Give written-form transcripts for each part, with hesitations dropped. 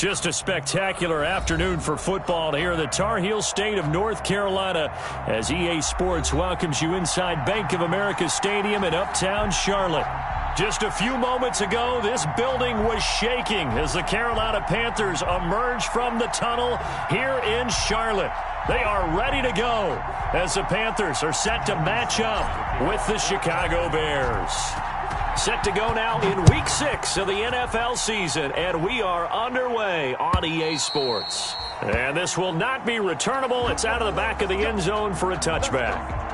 Just a spectacular afternoon for football here in the Tar Heel state of North Carolina as EA Sports welcomes you inside Bank of America Stadium in uptown Charlotte. Just a few moments ago, this building was shaking as the Carolina Panthers emerged from the tunnel here in Charlotte. They are ready to go as the Panthers are set to match up with the Chicago Bears. Set to go now in Week 6 of the NFL season, and we are underway on EA Sports. And this will not be returnable. It's out of the back of the end zone for a touchback.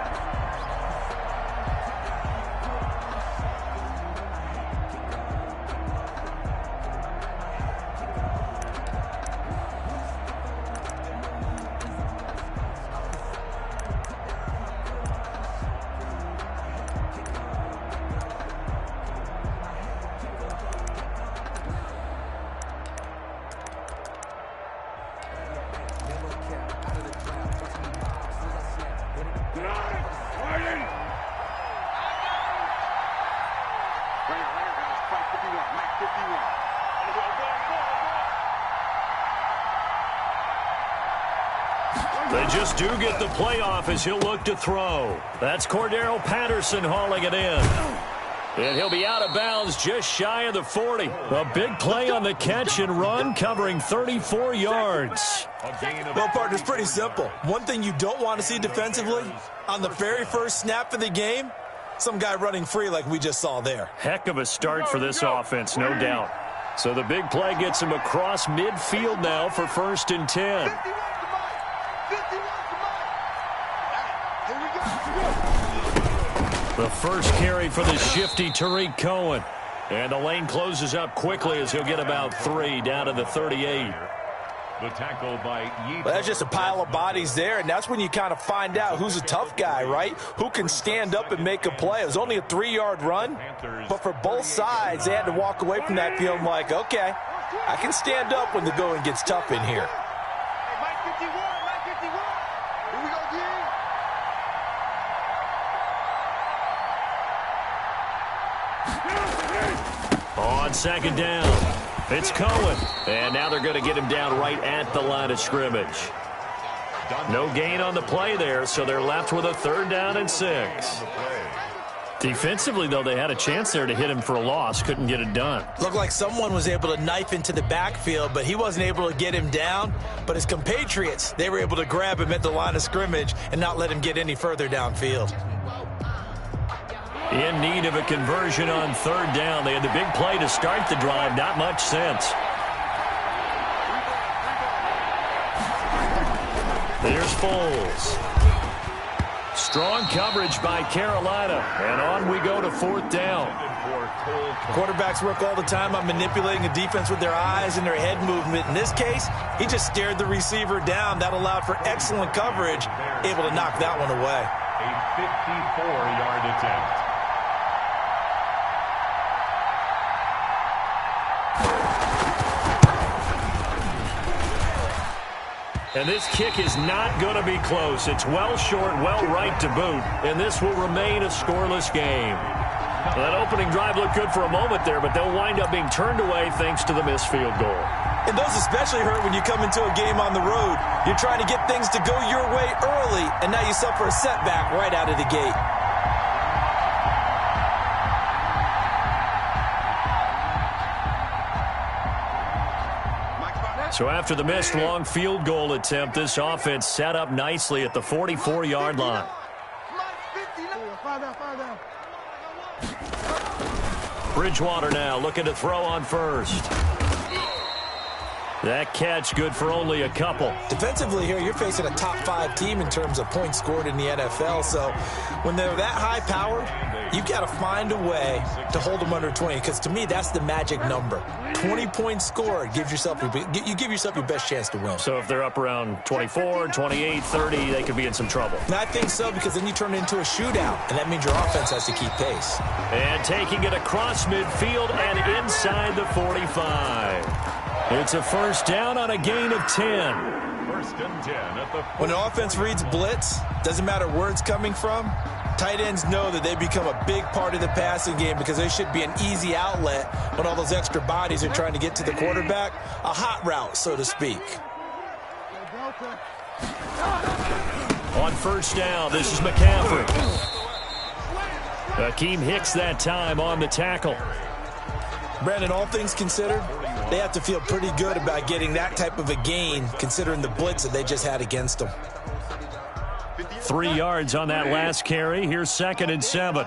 They just do get the playoff as he'll look to throw. That's Cordero Patterson hauling it in. And he'll be out of bounds just shy of the 40. A big play on the catch and run, covering 34 yards. Well, partner, it's pretty simple. One thing you don't want to see defensively, on the very first snap of the game, some guy running free like we just saw there. Heck of a start for this offense, no doubt. So the big play gets him across midfield now for 1st and 10. The first carry for the shifty Tariq Cohen. And the lane closes up quickly as he'll get about 3 down to the 38. The tackle by Well, that's just a pile of bodies there, and that's when you kind of find out who's a tough guy, right? Who can stand up and make a play. It was only a 3-yard run, but for both sides, they had to walk away from that feeling like, okay, I can stand up when the going gets tough in here. On 2nd down, it's Cohen. And now they're going to get him down right at the line of scrimmage. No gain on the play there, so they're left with a 3rd down and 6. Defensively, though, they had a chance there to hit him for a loss. Couldn't get it done. Looked like someone was able to knife into the backfield, but he wasn't able to get him down. But his compatriots, they were able to grab him at the line of scrimmage and not let him get any further downfield. In need of a conversion on 3rd down. They had the big play to start the drive. Not much sense. There's Foles. Strong coverage by Carolina. And on we go to 4th down. Quarterbacks work all the time on manipulating a defense with their eyes and their head movement. In this case, he just stared the receiver down. That allowed for excellent coverage, able to knock that one away. A 54-yard attempt. And this kick is not going to be close. It's well short, well right to boot. And this will remain a scoreless game. Well, that opening drive looked good for a moment there, but they'll wind up being turned away thanks to the missed field goal. And those especially hurt when you come into a game on the road. You're trying to get things to go your way early, and now you suffer a setback right out of the gate. So after the missed long field goal attempt, this offense set up nicely at the 44-yard line. Bridgewater now looking to throw on 1st. That catch good for only a couple. Defensively here, you're facing a top 5 team in terms of points scored in the NFL. So when they're that high-powered, you've got to find a way to hold them under 20. Because to me, that's the magic number. 20 points scored gives yourself you give yourself your best chance to win. So if they're up around 24, 28, 30, they could be in some trouble. And I think so, because then you turn it into a shootout, and that means your offense has to keep pace. And taking it across midfield and inside the 45. It's a 1st down on a gain of 10. 1st and 10 at the 40. When an offense reads blitz, doesn't matter where it's coming from, Tight ends know that they become a big part of the passing game because they should be an easy outlet when all those extra bodies are trying to get to the quarterback. A hot route, so to speak. On first down, this is McCaffrey. Akeem Hicks that time on the tackle. Brandon, all things considered, they have to feel pretty good about getting that type of a gain considering the blitz that they just had against them. 3 yards on that last carry. Here's 2nd and 7.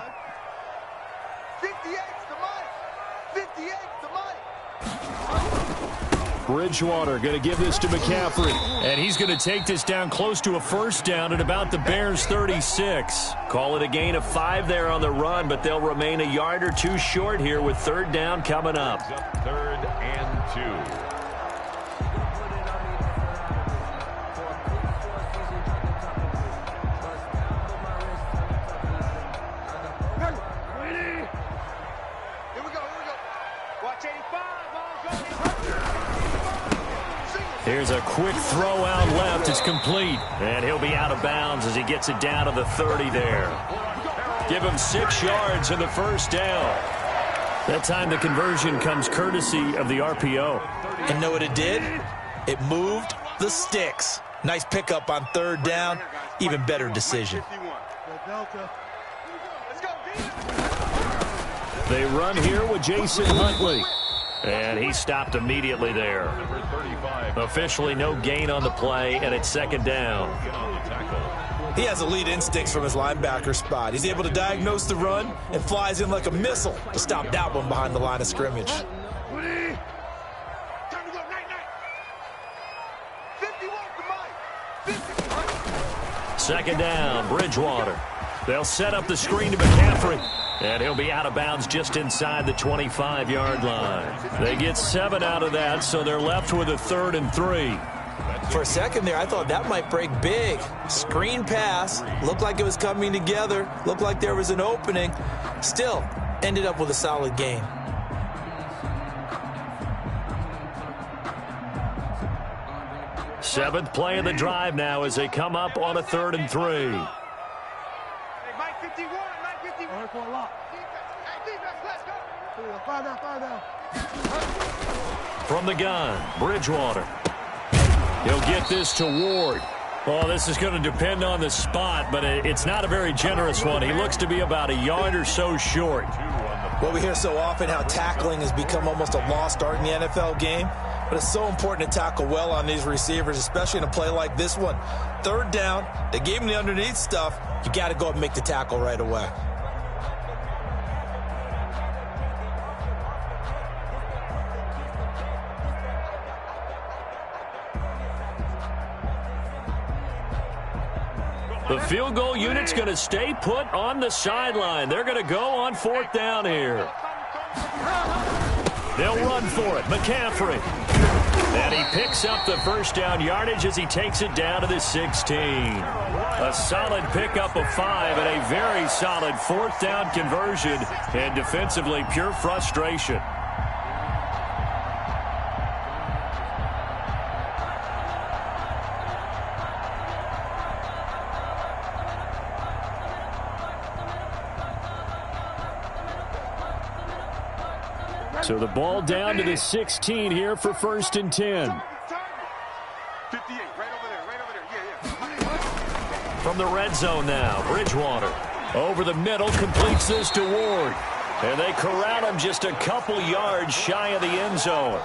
Bridgewater going to give this to McCaffrey. And he's going to take this down close to a first down at about the Bears' 36. Call it a gain of 5 there on the run, but they'll remain a yard or 2 short here with 3rd down coming up. 3rd and 2. Here's a quick throw out left. It's complete. And he'll be out of bounds as he gets it down to the 30 there. Give him 6 yards in the first down. That time the conversion comes courtesy of the RPO. And know what it did? It moved the sticks. Nice pickup on 3rd down. Even better decision. They run here with Jason Huntley. And he stopped immediately there. Officially no gain on the play, and it's 2nd down. He has elite instincts from his linebacker spot. He's able to diagnose the run and flies in like a missile to stop that one behind the line of scrimmage. Second down, Bridgewater. They'll set up the screen to McCaffrey. And he'll be out of bounds just inside the 25-yard line. They get 7 out of that, so they're left with a 3rd and 3. For a second there, I thought that might break big. Screen pass. Looked like it was coming together. Looked like there was an opening. Still, ended up with a solid gain. Seventh play of the drive now as they come up on a 3rd and 3. From the gun, Bridgewater. He'll get this to Ward. Oh, this is going to depend on the spot, but it's not a very generous one. He looks to be about a yard or so short. Well, we hear so often how tackling has become almost a lost art in the NFL game, but it's so important to tackle well on these receivers, especially in a play like this one. 3rd down, they gave him the underneath stuff. You got to go and make the tackle right away. The field goal unit's going to stay put on the sideline. They're going to go on 4th down here. They'll run for it. McCaffrey. And he picks up the first down yardage as he takes it down to the 16. A solid pickup of 5 and a very solid 4th down conversion. And defensively, pure frustration. So the ball down to the 16 here for 1st and 10. 58, right over there. From the red zone now, Bridgewater. Over the middle, completes this to Ward. And they corral him just a couple yards shy of the end zone.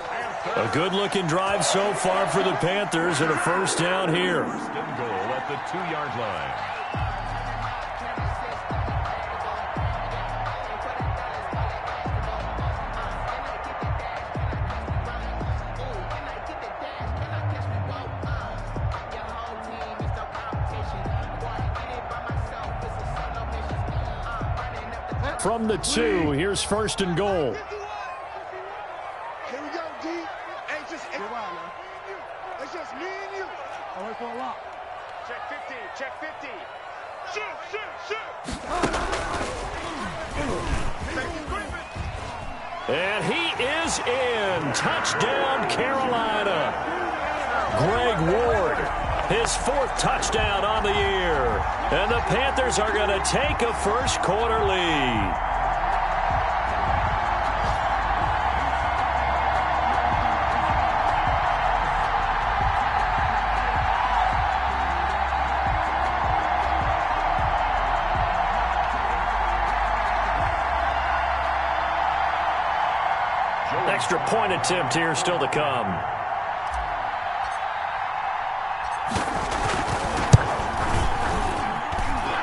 A good-looking drive so far for the Panthers and a 1st down here. First and goal at the 2-yard line. From the 2, here's 1st and goal. Here we go, D. Hey, just it's just me and you. All right, for a lot. Check 15, check 15. Shoot. And he is in. Touchdown, Carolina. Greg Ward, his 4th touchdown on the year. And the Panthers are going to take a first quarter lead. Extra point attempt here still to come.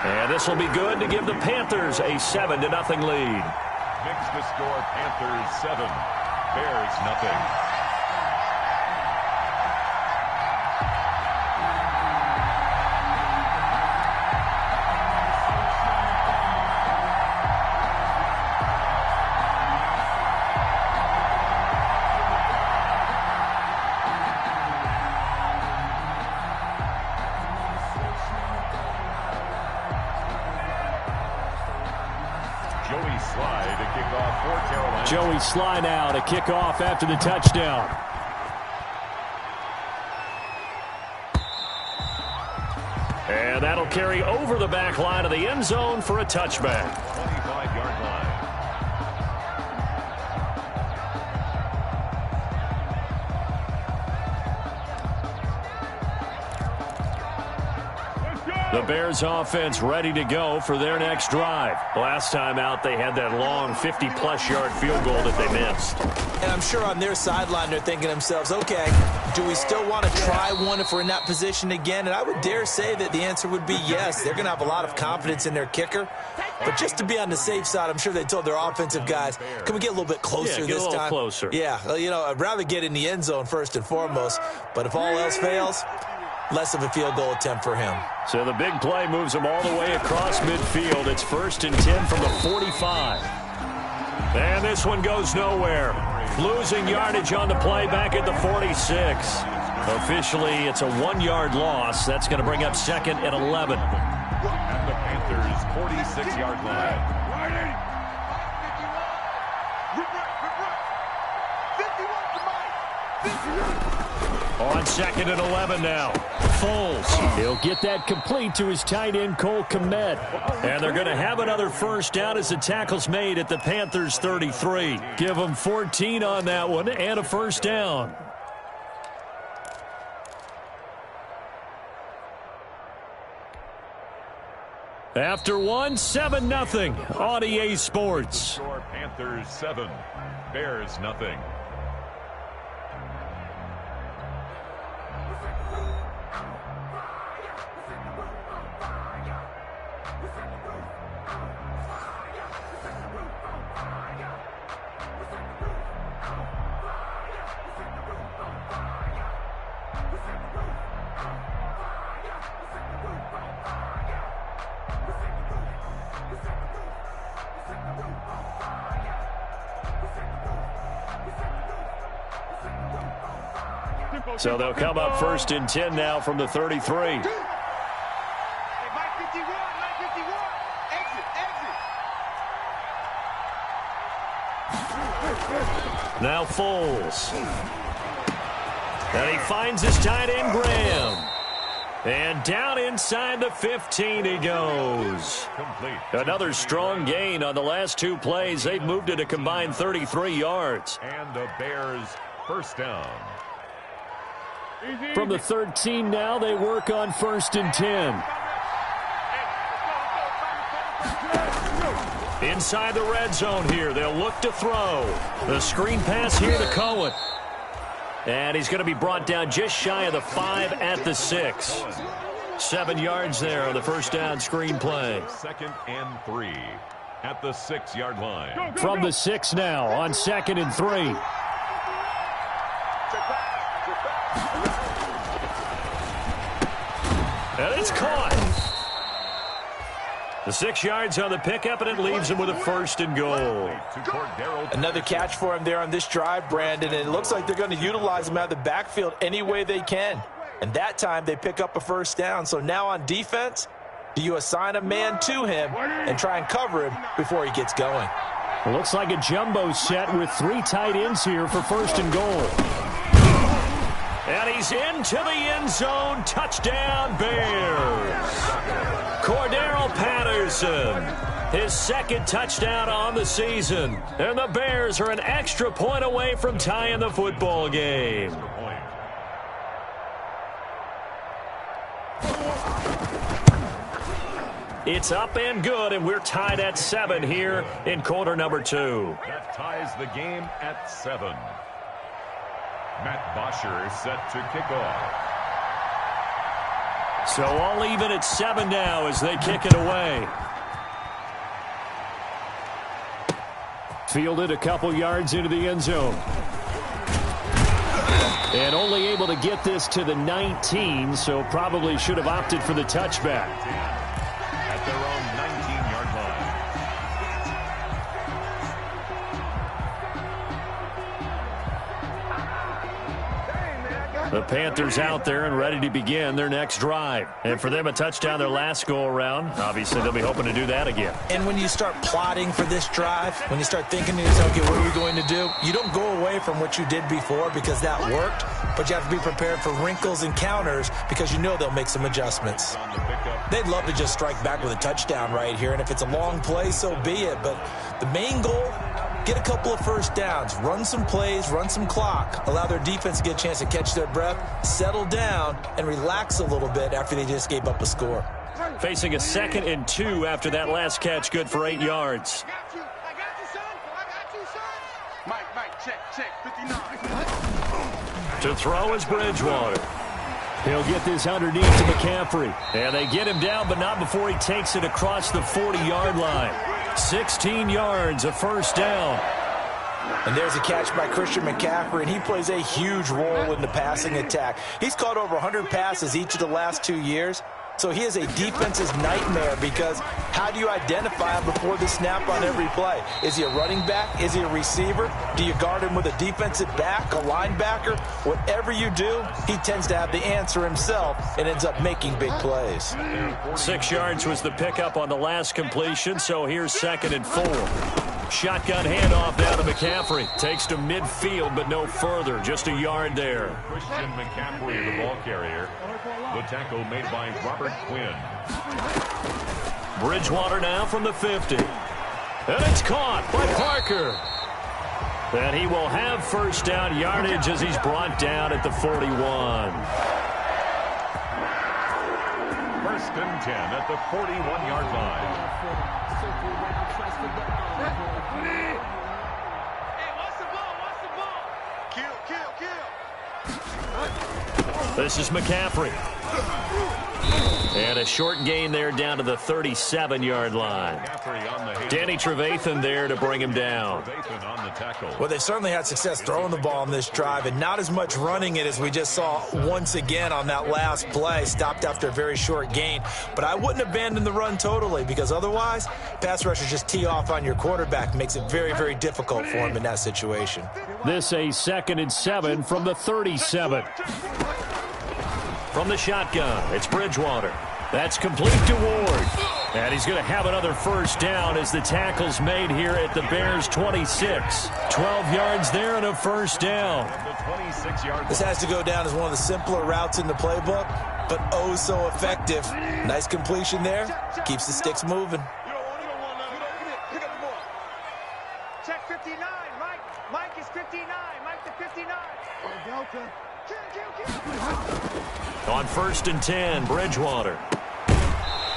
And this will be good to give the Panthers a 7-0 lead. Makes the score Panthers 7, Bears nothing. Joey Sly now to kick off after the touchdown. And that'll carry over the back line of the end zone for a touchback. 25-yard line. The Bears offense ready to go for their next drive. Last time out, they had that long 50-plus yard field goal that they missed. And I'm sure on their sideline, they're thinking to themselves, okay, do we still want to try one if we're in that position again? And I would dare say that the answer would be yes. They're going to have a lot of confidence in their kicker. But just to be on the safe side, I'm sure they told their offensive guys, can we get a little bit closer this time? Closer. Yeah, you know, I'd rather get in the end zone first and foremost. But if all else fails, less of a field goal attempt for him. So the big play moves him all the way across midfield. It's 1st and 10 from the 45. And this one goes nowhere. Losing yardage on the play back at the 46. Officially, it's a 1-yard loss. That's going to bring up 2nd and 11. At the Panthers' 46-yard line. On 2nd and 11 now. Foles. He'll get that complete to his tight end, Cole Kmet. And they're going to have another first down as the tackle's made at the Panthers' 33. Give them 14 on that one and a first down. After one, 7-0 on EA Sports. Panthers 7, Bears nothing. So they'll come up 1st and 10 now from the 33. Now Foles. And he finds his tight end, Graham. And down inside the 15 he goes. Complete. Another strong gain on the last 2 plays. They've moved it a combined 33 yards. And the Bears first down. From the 13 now, they work on 1st and 10. Inside the red zone here, they'll look to throw. The screen pass here to Cohen. And he's going to be brought down just shy of the 5 at the 6. 7 yards there on the first down screen play. 2nd and 3 at the 6-yard line. From the 6 now on 2nd and 3. And it's caught. The 6 yards on the pickup, and it leaves him with a 1st and goal. Another catch for him there on this drive, Brandon, and it looks like they're going to utilize him out of the backfield any way they can. And that time they pick up a first down. So now on defense, do you assign a man to him and try and cover him before he gets going? It looks like a jumbo set with 3 tight ends here for 1st and goal. And he's into the end zone. Touchdown, Bears. Cordero Patterson, his second touchdown on the season. And the Bears are an extra point away from tying the football game. It's up and good, and we're tied at 7 here in quarter number 2. That ties the game at 7. Matt Bosher set to kick off. So all even at 7 now as they kick it away. Fielded a couple yards into the end zone. And only able to get this to the 19, so probably should have opted for the touchback. At their own 19-yard line. The Panthers out there and ready to begin their next drive. And for them, a touchdown their last go-around. Obviously, they'll be hoping to do that again. And when you start plotting for this drive, when you start thinking to yourself, okay, what are you going to do? You don't go away from what you did before because that worked, but you have to be prepared for wrinkles and counters because you know they'll make some adjustments. They'd love to just strike back with a touchdown right here, and if it's a long play, so be it. But the main goal, get a couple of first downs, run some plays, run some clock, allow their defense to get a chance to catch their breath, settle down, and relax a little bit after they just gave up a score. Facing a 2nd and 2 after that last catch, good for 8 yards. I got you, son. I got you, son. Mike, check, 59. To throw is Bridgewater. He'll get this underneath to McCaffrey. And they get him down, but not before he takes it across the 40-yard line. 16 yards, a first down. And there's a catch by Christian McCaffrey, and he plays a huge role in the passing attack. He's caught over 100 passes each of the last 2 years. So he is a defense's nightmare because how do you identify him before the snap on every play? Is he a running back? Is he a receiver? Do you guard him with a defensive back, a linebacker? Whatever you do, he tends to have the answer himself and ends up making big plays. 6 yards was the pickup on the last completion, so here's 2nd and 4. Shotgun handoff down to McCaffrey. Takes to midfield, but no further. Just a yard there. Christian McCaffrey, the ball carrier. The tackle made by Robert Quinn. Bridgewater now from the 50. And it's caught by Parker. And he will have first down yardage as he's brought down at the 41. 1st and 10 at the 41-yard line. This is McCaffrey. And a short gain there down to the 37-yard line. Danny Trevathan there to bring him down. Well, they certainly had success throwing the ball on this drive and not as much running it as we just saw once again on that last play. Stopped after a very short gain. But I wouldn't abandon the run totally because otherwise, pass rushers just tee off on your quarterback. Makes it very, very difficult for him in that situation. This a 2nd and 7 from the 37. From the shotgun, it's Bridgewater. That's complete to Ward. And he's going to have another first down as the tackle's made here at the Bears' 26. 12 yards there and a first down. This has to go down as one of the simpler routes in the playbook, but oh so effective. Nice completion there. Keeps the sticks moving. Check 59. Mike is 59. Mike the 59. On 1st and 10, Bridgewater.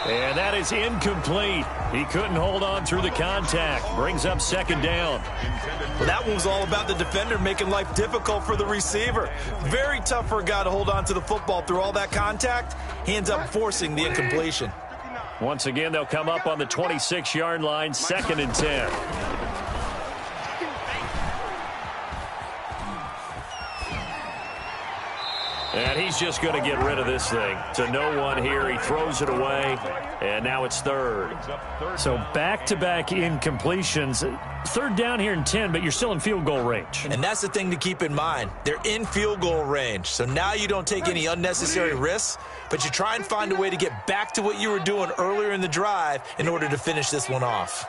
And that is incomplete. He couldn't hold on through the contact. Brings up 2nd down. Well, that one was all about the defender making life difficult for the receiver. Very tough for a guy to hold on to the football through all that contact. He ends up forcing the incompletion. Once again, they'll come up on the 26-yard line, 2nd and 10. And he's just going to get rid of this thing to no one here. He throws it away, and now it's 3rd. So back-to-back incompletions. 3rd down here and 10, but you're still in field goal range. And that's the thing to keep in mind. They're in field goal range. So now you don't take any unnecessary risks, but you try and find a way to get back to what you were doing earlier in the drive in order to finish this one off.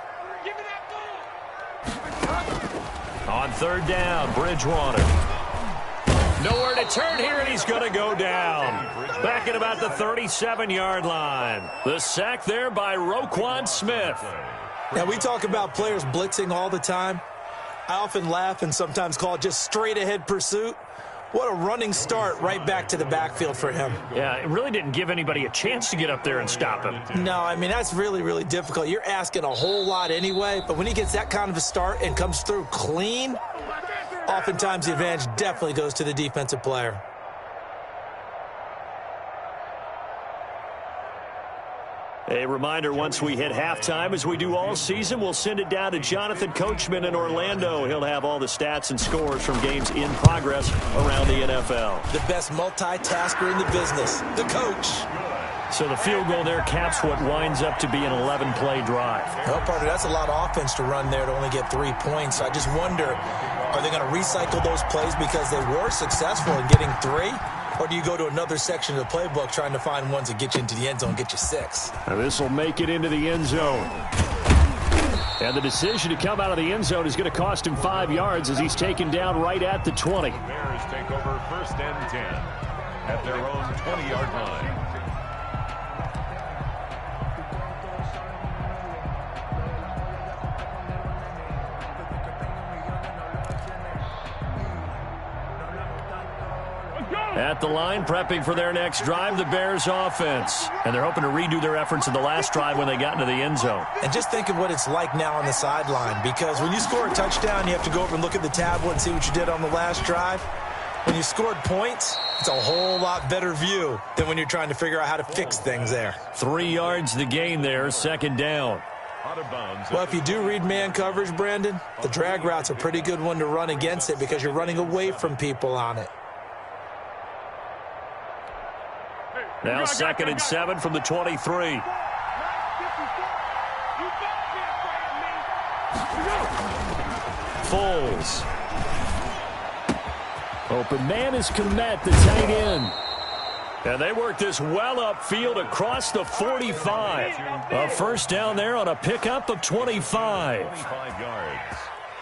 On 3rd down, Bridgewater. Nowhere to turn here, and he's going to go down. Back at about the 37-yard line. The sack there by Roquan Smith. Now, we talk about players blitzing all the time. I often laugh and sometimes call it just straight-ahead pursuit. What a running start right back to the backfield for him. Yeah, it really didn't give anybody a chance to get up there and stop him. No, I mean, that's really, really difficult. You're asking a whole lot anyway, but when he gets that kind of a start and comes through clean, oftentimes the advantage definitely goes to the defensive player. A reminder, once we hit halftime, as we do all season, we'll send it down to Jonathan Coachman in Orlando. He'll have all the stats and scores from games in progress around the NFL. The best multitasker in the business, the coach. So the field goal there caps what winds up to be an 11-play drive. Well, partner, that's a lot of offense to run there to only get 3 points. I just wonder, are they going to recycle those plays because they were successful in getting 3? Or do you go to another section of the playbook trying to find ones that get you into the end zone and get you 6? Now this will make it into the end zone. And the decision to come out of the end zone is going to cost him 5 yards as he's taken down right at the 20. The Bears take over 1st and 10 at their own 20-yard line. At the line, prepping for their next drive, the Bears offense. And they're hoping to redo their efforts in the last drive when they got into the end zone. And just think of what it's like now on the sideline, because when you score a touchdown, you have to go over and look at the tablet and see what you did on the last drive. When you scored points, it's a whole lot better view than when you're trying to figure out how to fix things there. 3 yards the gain there, 2nd down. Well, if you do read man coverage, Brandon, the drag route's a pretty good one to run against it because you're running away from people on it. Now 2nd and 7 from the 23. Foles. Open man is Commish, the tight end. And they work this well upfield across the 45. A 1st down there on a pickup of 25.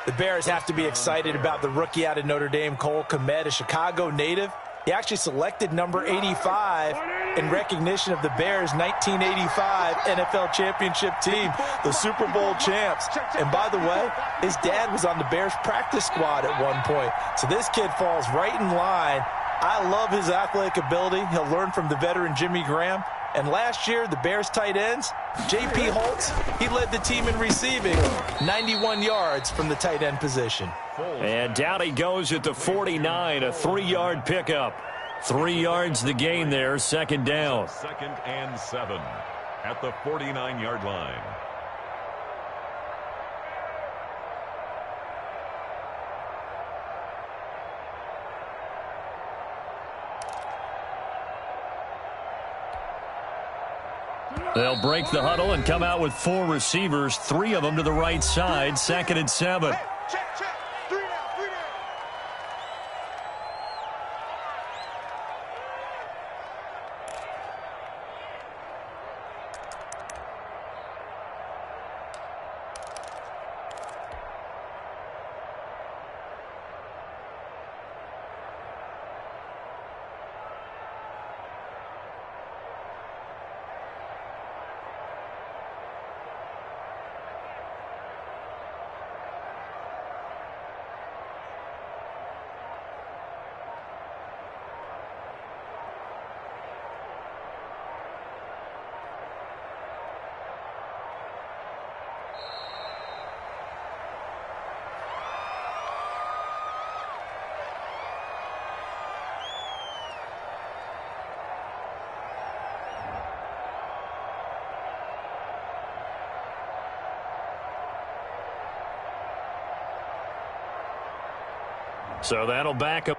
The Bears have to be excited about the rookie out of Notre Dame, Cole Commish, a Chicago native. He actually selected number 85 in recognition of the Bears' 1985 NFL championship team, the Super Bowl champs. And by the way, his dad was on the Bears practice squad at one point. So this kid falls right in line. I love his athletic ability. He'll learn from the veteran Jimmy Graham. And last year, the Bears tight ends, J.P. Holtz, he led the team in receiving 91 yards from the tight end position. And down he goes at the 49, a 3-yard pickup. 3 yards the gain there, 2nd down. 2nd and 7 at the 49-yard line. They'll break the huddle and come out with 4 receivers, 3 of them to the right side, 2nd and 7. Check. 3 down, 3 down. So that'll back up.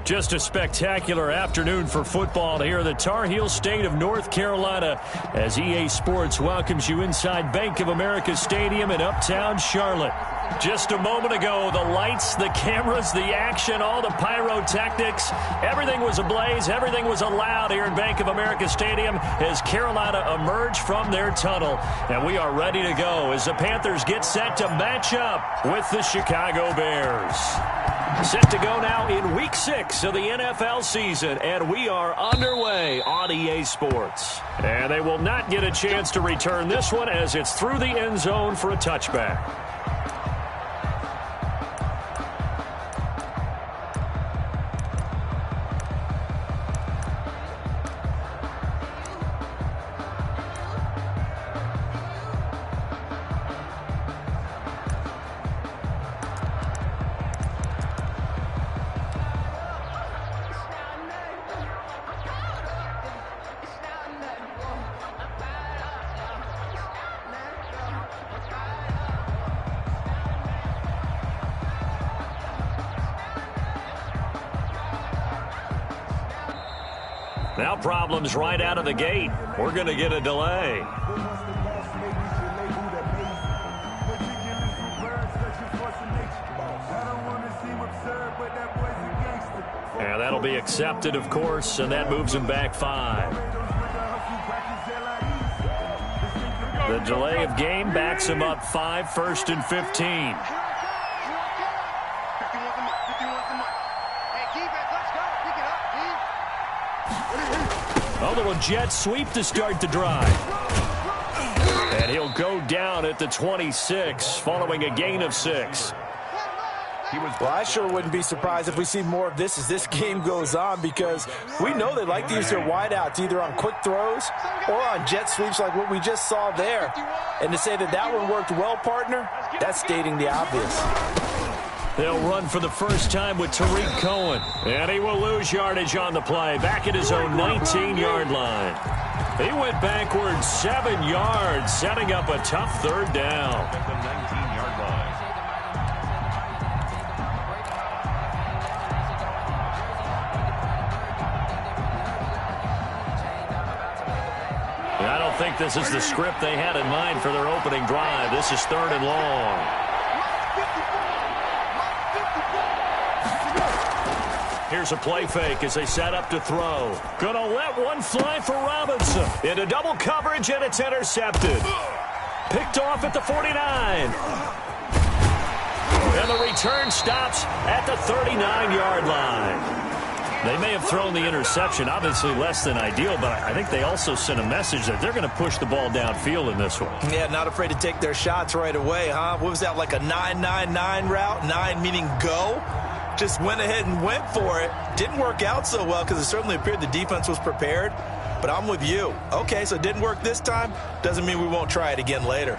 Just a spectacular afternoon for football here in the Tar Heel state of North Carolina as EA Sports welcomes you inside Bank of America Stadium in uptown Charlotte. Just a moment ago, the lights, the cameras, the action, all the pyrotechnics, everything was ablaze, everything was allowed here in Bank of America Stadium as Carolina emerged from their tunnel. And we are ready to go as the Panthers get set to match up with the Chicago Bears. Set to go now in Week 6 of the NFL season, and we are underway on EA Sports. And they will not get a chance to return this one as it's through the end zone for a touchback. Now problems right out of the gate. We're going to get a delay. And that'll be accepted, of course, and that moves him back 5. The delay of game backs him up 5, 1st and 15. A little jet sweep to start the drive. And he'll go down at the 26 following a gain of 6. Well, I sure wouldn't be surprised if we see more of this as this game goes on, because we know they like to use their wideouts either on quick throws or on jet sweeps like what we just saw there. And to say that that one worked well, partner, that's stating the obvious. They'll run for the first time with Tariq Cohen. And he will lose yardage on the play. Back at his own 19-yard line. He went backwards 7 yards, setting up a tough 3rd down. At the 19-yard line. I don't think this is the script they had in mind for their opening drive. This is 3rd and long. Here's a play fake as they set up to throw. Gonna let one fly for Robinson. Into double coverage, and it's intercepted. Picked off at the 49. And the return stops at the 39-yard line. They may have thrown the interception, obviously less than ideal, but I think they also sent a message that they're going to push the ball downfield in this one. Yeah, not afraid to take their shots right away, huh? What was that, like a 9-9-9 route? 9 meaning go? Just went ahead and went for it. Didn't work out so well because it certainly appeared the defense was prepared. But I'm with you. Okay, so it didn't work this time. Doesn't mean we won't try it again later.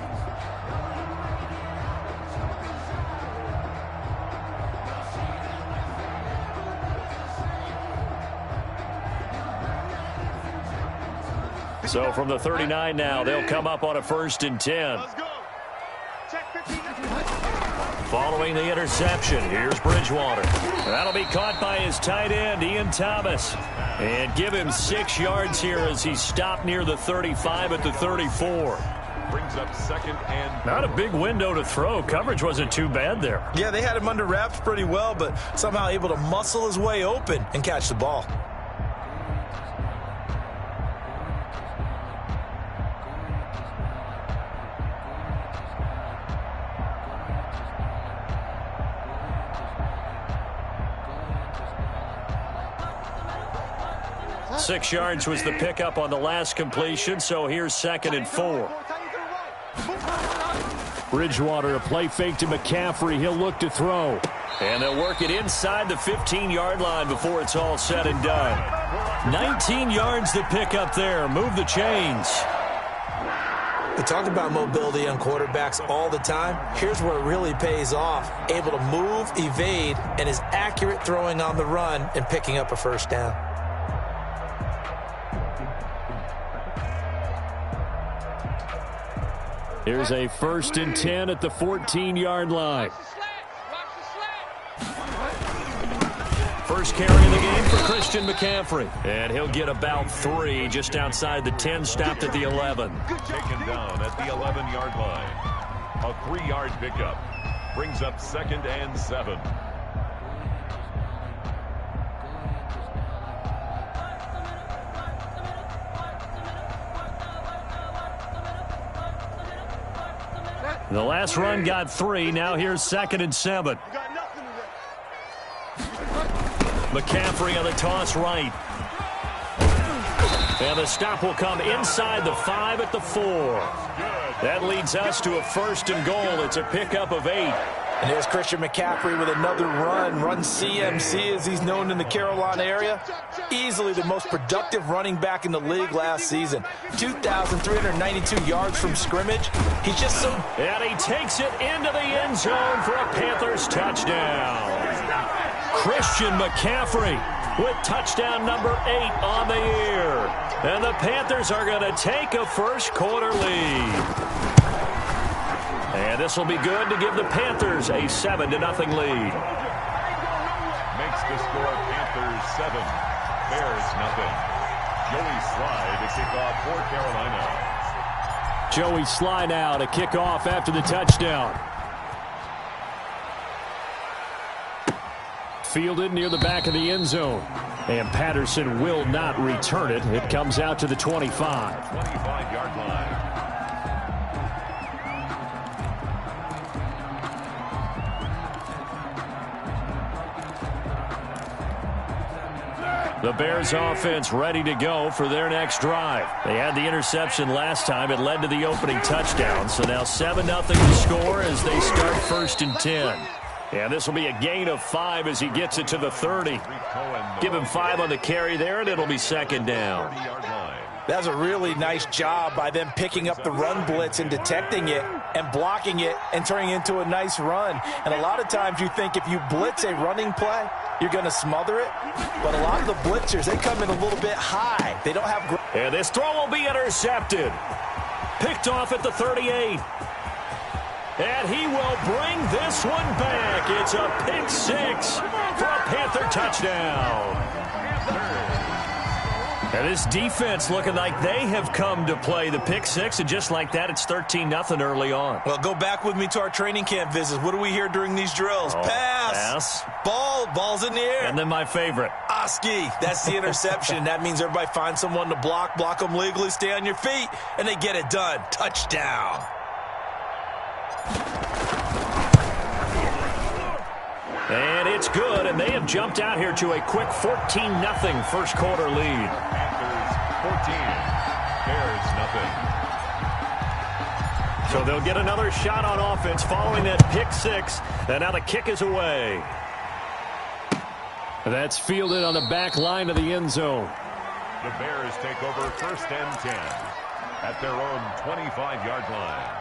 So from the 39 now, they'll come up on a 1st and 10. Let's go. Check 15. Following the interception, here's Bridgewater. That'll be caught by his tight end, Ian Thomas. And give him 6 yards here as he stopped near the 35 at the 34. Brings up 2nd and... Not a big window to throw. Coverage wasn't too bad there. Yeah, they had him under wraps pretty well, but somehow able to muscle his way open and catch the ball. Six yards was the pickup on the last completion, so here's 2nd and 4. Bridgewater, a play fake to McCaffrey. He'll look to throw. And they'll work it inside the 15-yard line before it's all said and done. 19 yards to pick up there. Move the chains. We talk about mobility on quarterbacks all the time. Here's where it really pays off. Able to move, evade, and is accurate throwing on the run and picking up a 1st down. Here's a 1st and 10 at the 14-yard line. First carry of the game for Christian McCaffrey. And he'll get about 3 just outside the 10, stopped at the 11. Taken down at the 11-yard line. A 3-yard pickup. Brings up 2nd and 7. The last run got 3. Now here's 2nd and 7. McCaffrey on the toss right. And the stop will come inside the 5 at the 4. That leads us to a 1st and goal. It's a pickup of 8. And there's Christian McCaffrey with another run CMC as he's known in the Carolina area. Easily the most productive running back in the league last season. 2,392 yards from scrimmage. He's just so... And he takes it into the end zone for a Panthers touchdown. Christian McCaffrey with touchdown number 8 on the year. And the Panthers are going to take a first quarter lead. And this will be good to give the Panthers a 7-0 lead. Makes the score Panthers 7, Bears nothing. Joey Sly to kick off for Carolina. Joey Sly now to kick off after the touchdown. Fielded near the back of the end zone. And Patterson will not return it. It comes out to the 25. 25-yard line. The Bears offense ready to go for their next drive. They had the interception last time. It led to the opening touchdown. So now 7-0 to score as they start 1st and 10. And this will be a gain of 5 as he gets it to the 30. Give him 5 on the carry there, and it'll be 2nd down. That's a really nice job by them picking up the run blitz and detecting it and blocking it and turning it into a nice run. And a lot of times you think if you blitz a running play, you're going to smother it. But a lot of the blitzers, they come in a little bit high. They don't have... And this throw will be intercepted. Picked off at the 38. And he will bring this one back. It's a pick 6 for a Panther touchdown. And this defense looking like they have come to play the pick 6, and just like that, it's 13-0 early on. Well, go back with me to our training camp visits. What do we hear during these drills? Pass. Ball's in the air. And then my favorite. Oski. That's the interception. That means everybody finds someone to block them legally, stay on your feet, and they get it done. Touchdown. And it's good, and they have jumped out here to a quick 14-0 first quarter lead. Panthers 14, Bears nothing. So they'll get another shot on offense following that pick 6, and now the kick is away. That's fielded on the back line of the end zone. The Bears take over 1st and 10 at their own 25-yard line.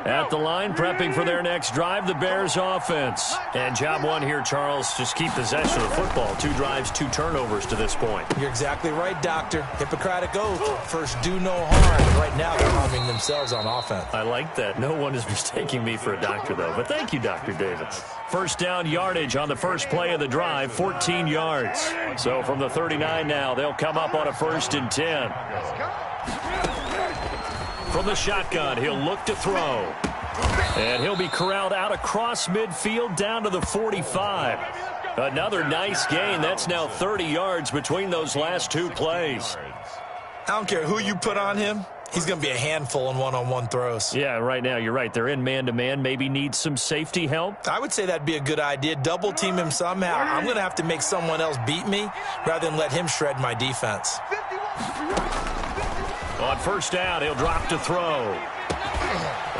At the line, prepping for their next drive, the Bears offense. And job 1 here, Charles, just keep possession of the football. 2 drives, 2 turnovers to this point. You're exactly right, Doctor. Hippocratic oath. First, do no harm. And right now, they're harming themselves on offense. I like that. No one is mistaking me for a doctor, though. But thank you, Dr. Davis. First down yardage on the first play of the drive, 14 yards. So from the 39 now, they'll come up on a 1st and 10. From the shotgun, he'll look to throw. And he'll be corralled out across midfield down to the 45. Another nice gain. That's now 30 yards between those last 2 plays. I don't care who you put on him. He's going to be a handful in one-on-one throws. Yeah, right now, you're right. They're in man-to-man. Maybe need some safety help. I would say that'd be a good idea. Double team him somehow. I'm going to have to make someone else beat me rather than let him shred my defense. On first down, he'll drop to throw.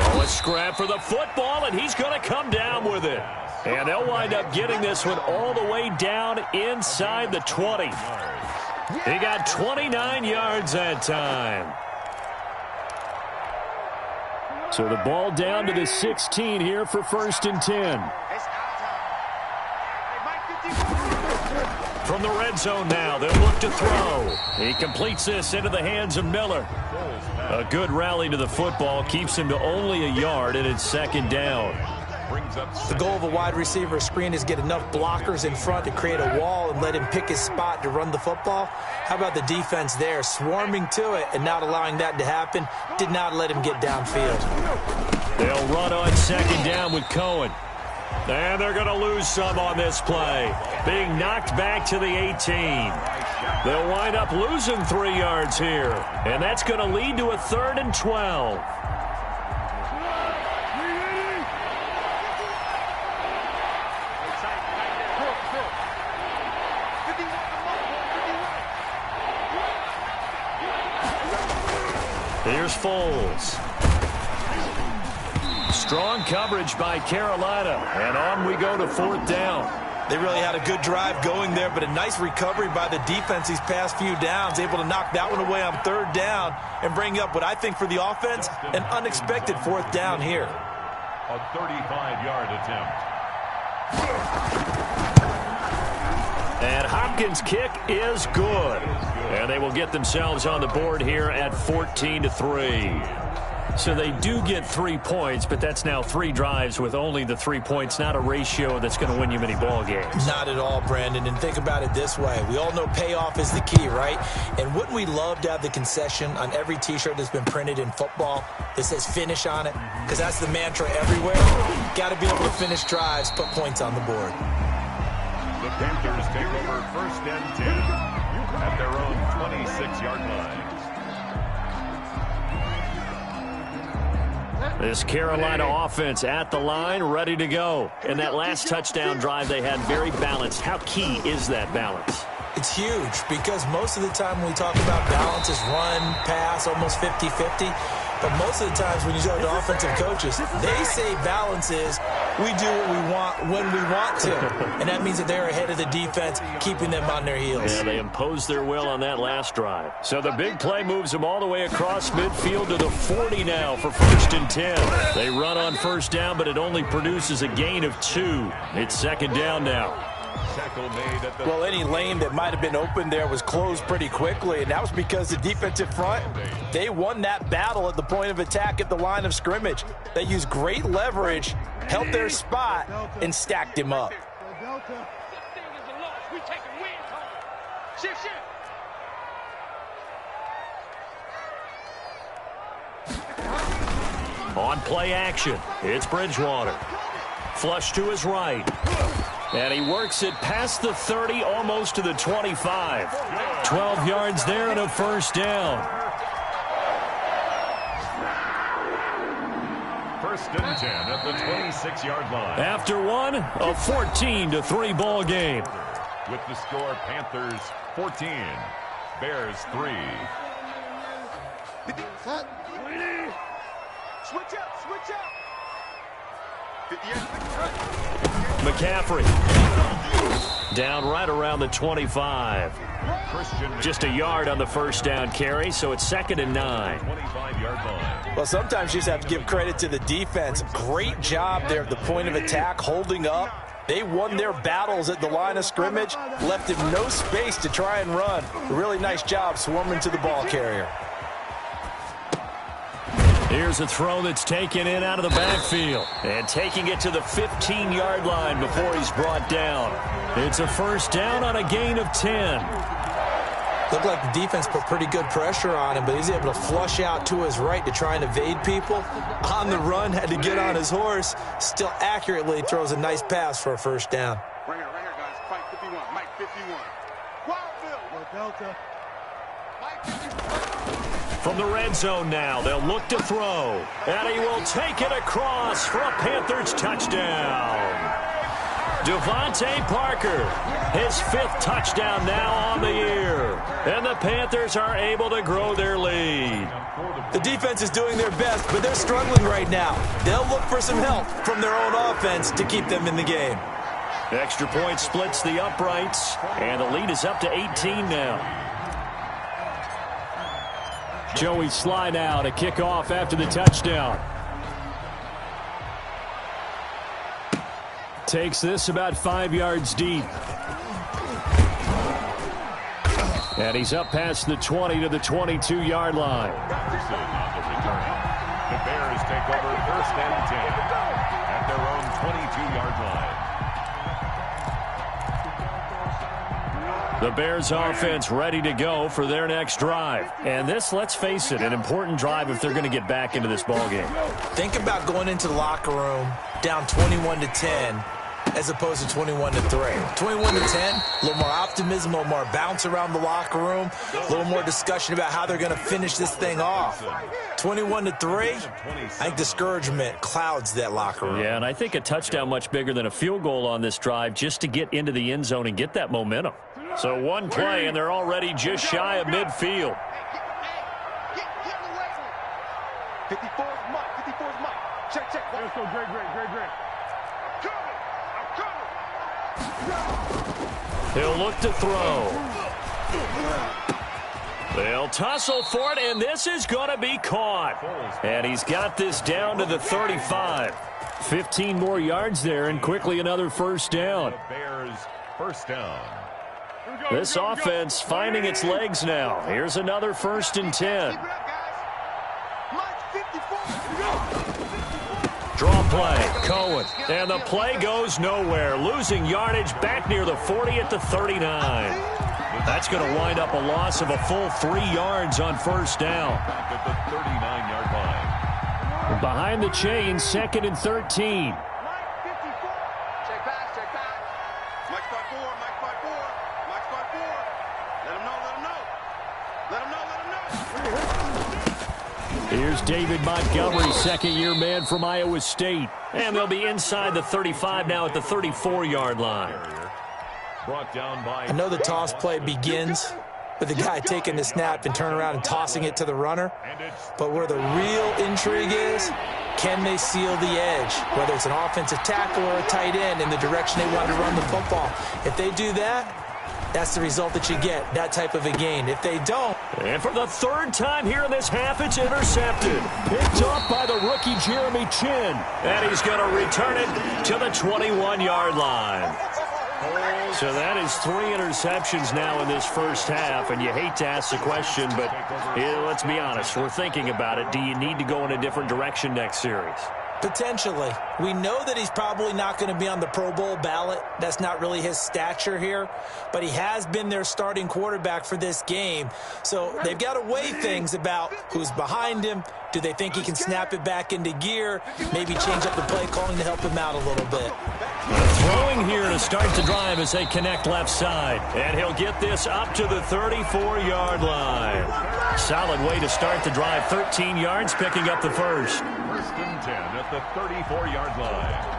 Oh, a scrap for the football, and he's going to come down with it. And they'll wind up getting this one all the way down inside the 20. He got 29 yards that time. So the ball down to the 16 here for 1st and 10. From From the red zone now, they'll look to throw. He completes this into the hands of Miller. A good rally to the football keeps him to only a yard, and it's second down. The goal of a wide receiver screen is get enough blockers in front to create a wall and let him pick his spot to run the football. How about the defense there, swarming to it and not allowing that to happen? Did not let him get downfield. They'll run on second down with Cohen. And they're going to lose some on this play. Being knocked back to the 18. They'll wind up losing 3 yards here. And that's going to lead to a 3rd and 12. Here's Foles. Strong coverage by Carolina. And on we go to 4th down. They really had a good drive going there, but a nice recovery by the defense these past few downs. Able to knock that one away on 3rd down and bring up what I think for the offense, an unexpected 4th down here. A 35-yard attempt. And Hopkins' kick is good. And they will get themselves on the board here at 14-3. So they do get 3 points, but that's now 3 drives with only the 3 points, not a ratio that's going to win you many ball games. Not at all, Brandon. And think about it this way. We all know payoff is the key, right? And wouldn't we love to have the concession on every T-shirt that's been printed in football that says finish on it? Because that's the mantra everywhere. Got to be able to finish drives, put points on the board. The Panthers take over 1st and 10 at their own 26-yard line. This Carolina offense at the line, ready to go. And that last touchdown drive they had very balanced. How key is that balance? It's huge because most of the time when we talk about balance is run, pass, almost 50-50. But most of the times when you talk to offensive coaches, they say balance is we do what we want when we want to. And that means that they're ahead of the defense, keeping them on their heels. Yeah, they imposed their will on that last drive. So the big play moves them all the way across midfield to the 40 now for 1st and 10. They run on 1st down, but it only produces a gain of 2. It's 2nd down now. Well, any lane that might have been open there was closed pretty quickly, and that was because the defensive front, they won that battle at the point of attack at the line of scrimmage. They used great leverage, held their spot, and stacked him up. On play action, it's Bridgewater. Flush to his right. And he works it past the 30, almost to the 25. 12 yards there and a 1st down. 1st and 10 at the 26-yard line. After one, a 14-3 ball game. With the score, Panthers 14, Bears 3. Switch up, switch up. McCaffrey down right around the 25. Just a yard on the 1st down carry, so it's 2nd and 9. 25-yard line. Well, sometimes you just have to give credit to the defense. Great job there at the point of attack, holding up. They won their battles at the line of scrimmage, left him no space to try and run. A really nice job swarming to the ball carrier. Here's a throw that's taken in out of the backfield. And taking it to the 15-yard line before he's brought down. It's a 1st down on a gain of 10. Looked like the defense put pretty good pressure on him, but he's able to flush out to his right to try and evade people. On the run, had to get on his horse. Still accurately throws a nice pass for a 1st down. Right here, guys. Mike 51. Mike 51. Wildville. Delta. Mike 51. From the red zone now, they'll look to throw. And he will take it across for a Panthers touchdown. Devontae Parker, his 5th touchdown now on the year. And the Panthers are able to grow their lead. The defense is doing their best, but they're struggling right now. They'll look for some help from their own offense to keep them in the game. Extra point splits the uprights, and the lead is up to 18 now. Joey Sly now to kick off after the touchdown. Takes this about 5 yards deep. And he's up past the 20 to the 22-yard line. Anderson on the return. The Bears take over 1st and 10 at their own 22-yard line. The Bears offense ready to go for their next drive. And this, let's face it, an important drive if they're going to get back into this ballgame. Think about going into the locker room down 21-10 as opposed to 21-3. 21-10, a little more optimism, a little more bounce around the locker room, a little more discussion about how they're going to finish this thing off. 21-3, I think discouragement clouds that locker room. Yeah, and I think a touchdown much bigger than a field goal on this drive just to get into the end zone and get that momentum. So one play, and they're already just shy of midfield. 54's Mike. 54's Mike. Check. Let's go. Great. He'll look to throw. They'll tussle for it, and this is going to be caught. And he's got this down to the 35. 15 more yards there, and quickly another first down. The Bears first down. This offense finding its legs now. Here's another 1st and 10. Draw play, Cohen, and the play goes nowhere. Losing yardage back near the 40 at the 39. That's going to wind up a loss of a full 3 yards on first down. Back at the 39-yard line. Behind the chain, 2nd and 13. Check back. Mike spot 4. Let him know. Here's David Montgomery, second-year man from Iowa State. And they'll be inside the 35 now at the 34-yard line. Brought down by I know the toss play begins with the guy taking the snap and turning around and tossing it to the runner. But where the real intrigue is, can they seal the edge? Whether it's an offensive tackle or a tight end in the direction they want to run the football. If they do that, that's the result that you get, that type of a gain. If they don't. And for the 3rd time here in this half, it's intercepted. Picked up by the rookie Jeremy Chin. And he's going to return it to the 21-yard line. So that is 3 interceptions now in this first half. And you hate to ask the question, but let's be honest. We're thinking about it. Do you need to go in a different direction next series? Potentially. We know that he's probably not going to be on the Pro Bowl ballot. That's not really his stature here. But he has been their starting quarterback for this game. So they've got to weigh things about who's behind him. Do they think he can snap it back into gear? Maybe change up the play calling to help him out a little bit. Throwing here to start the drive as they connect left side. And he'll get this up to the 34-yard line. Solid way to start the drive. 13 yards, picking up the first. 1st and 10 at the 34-yard line.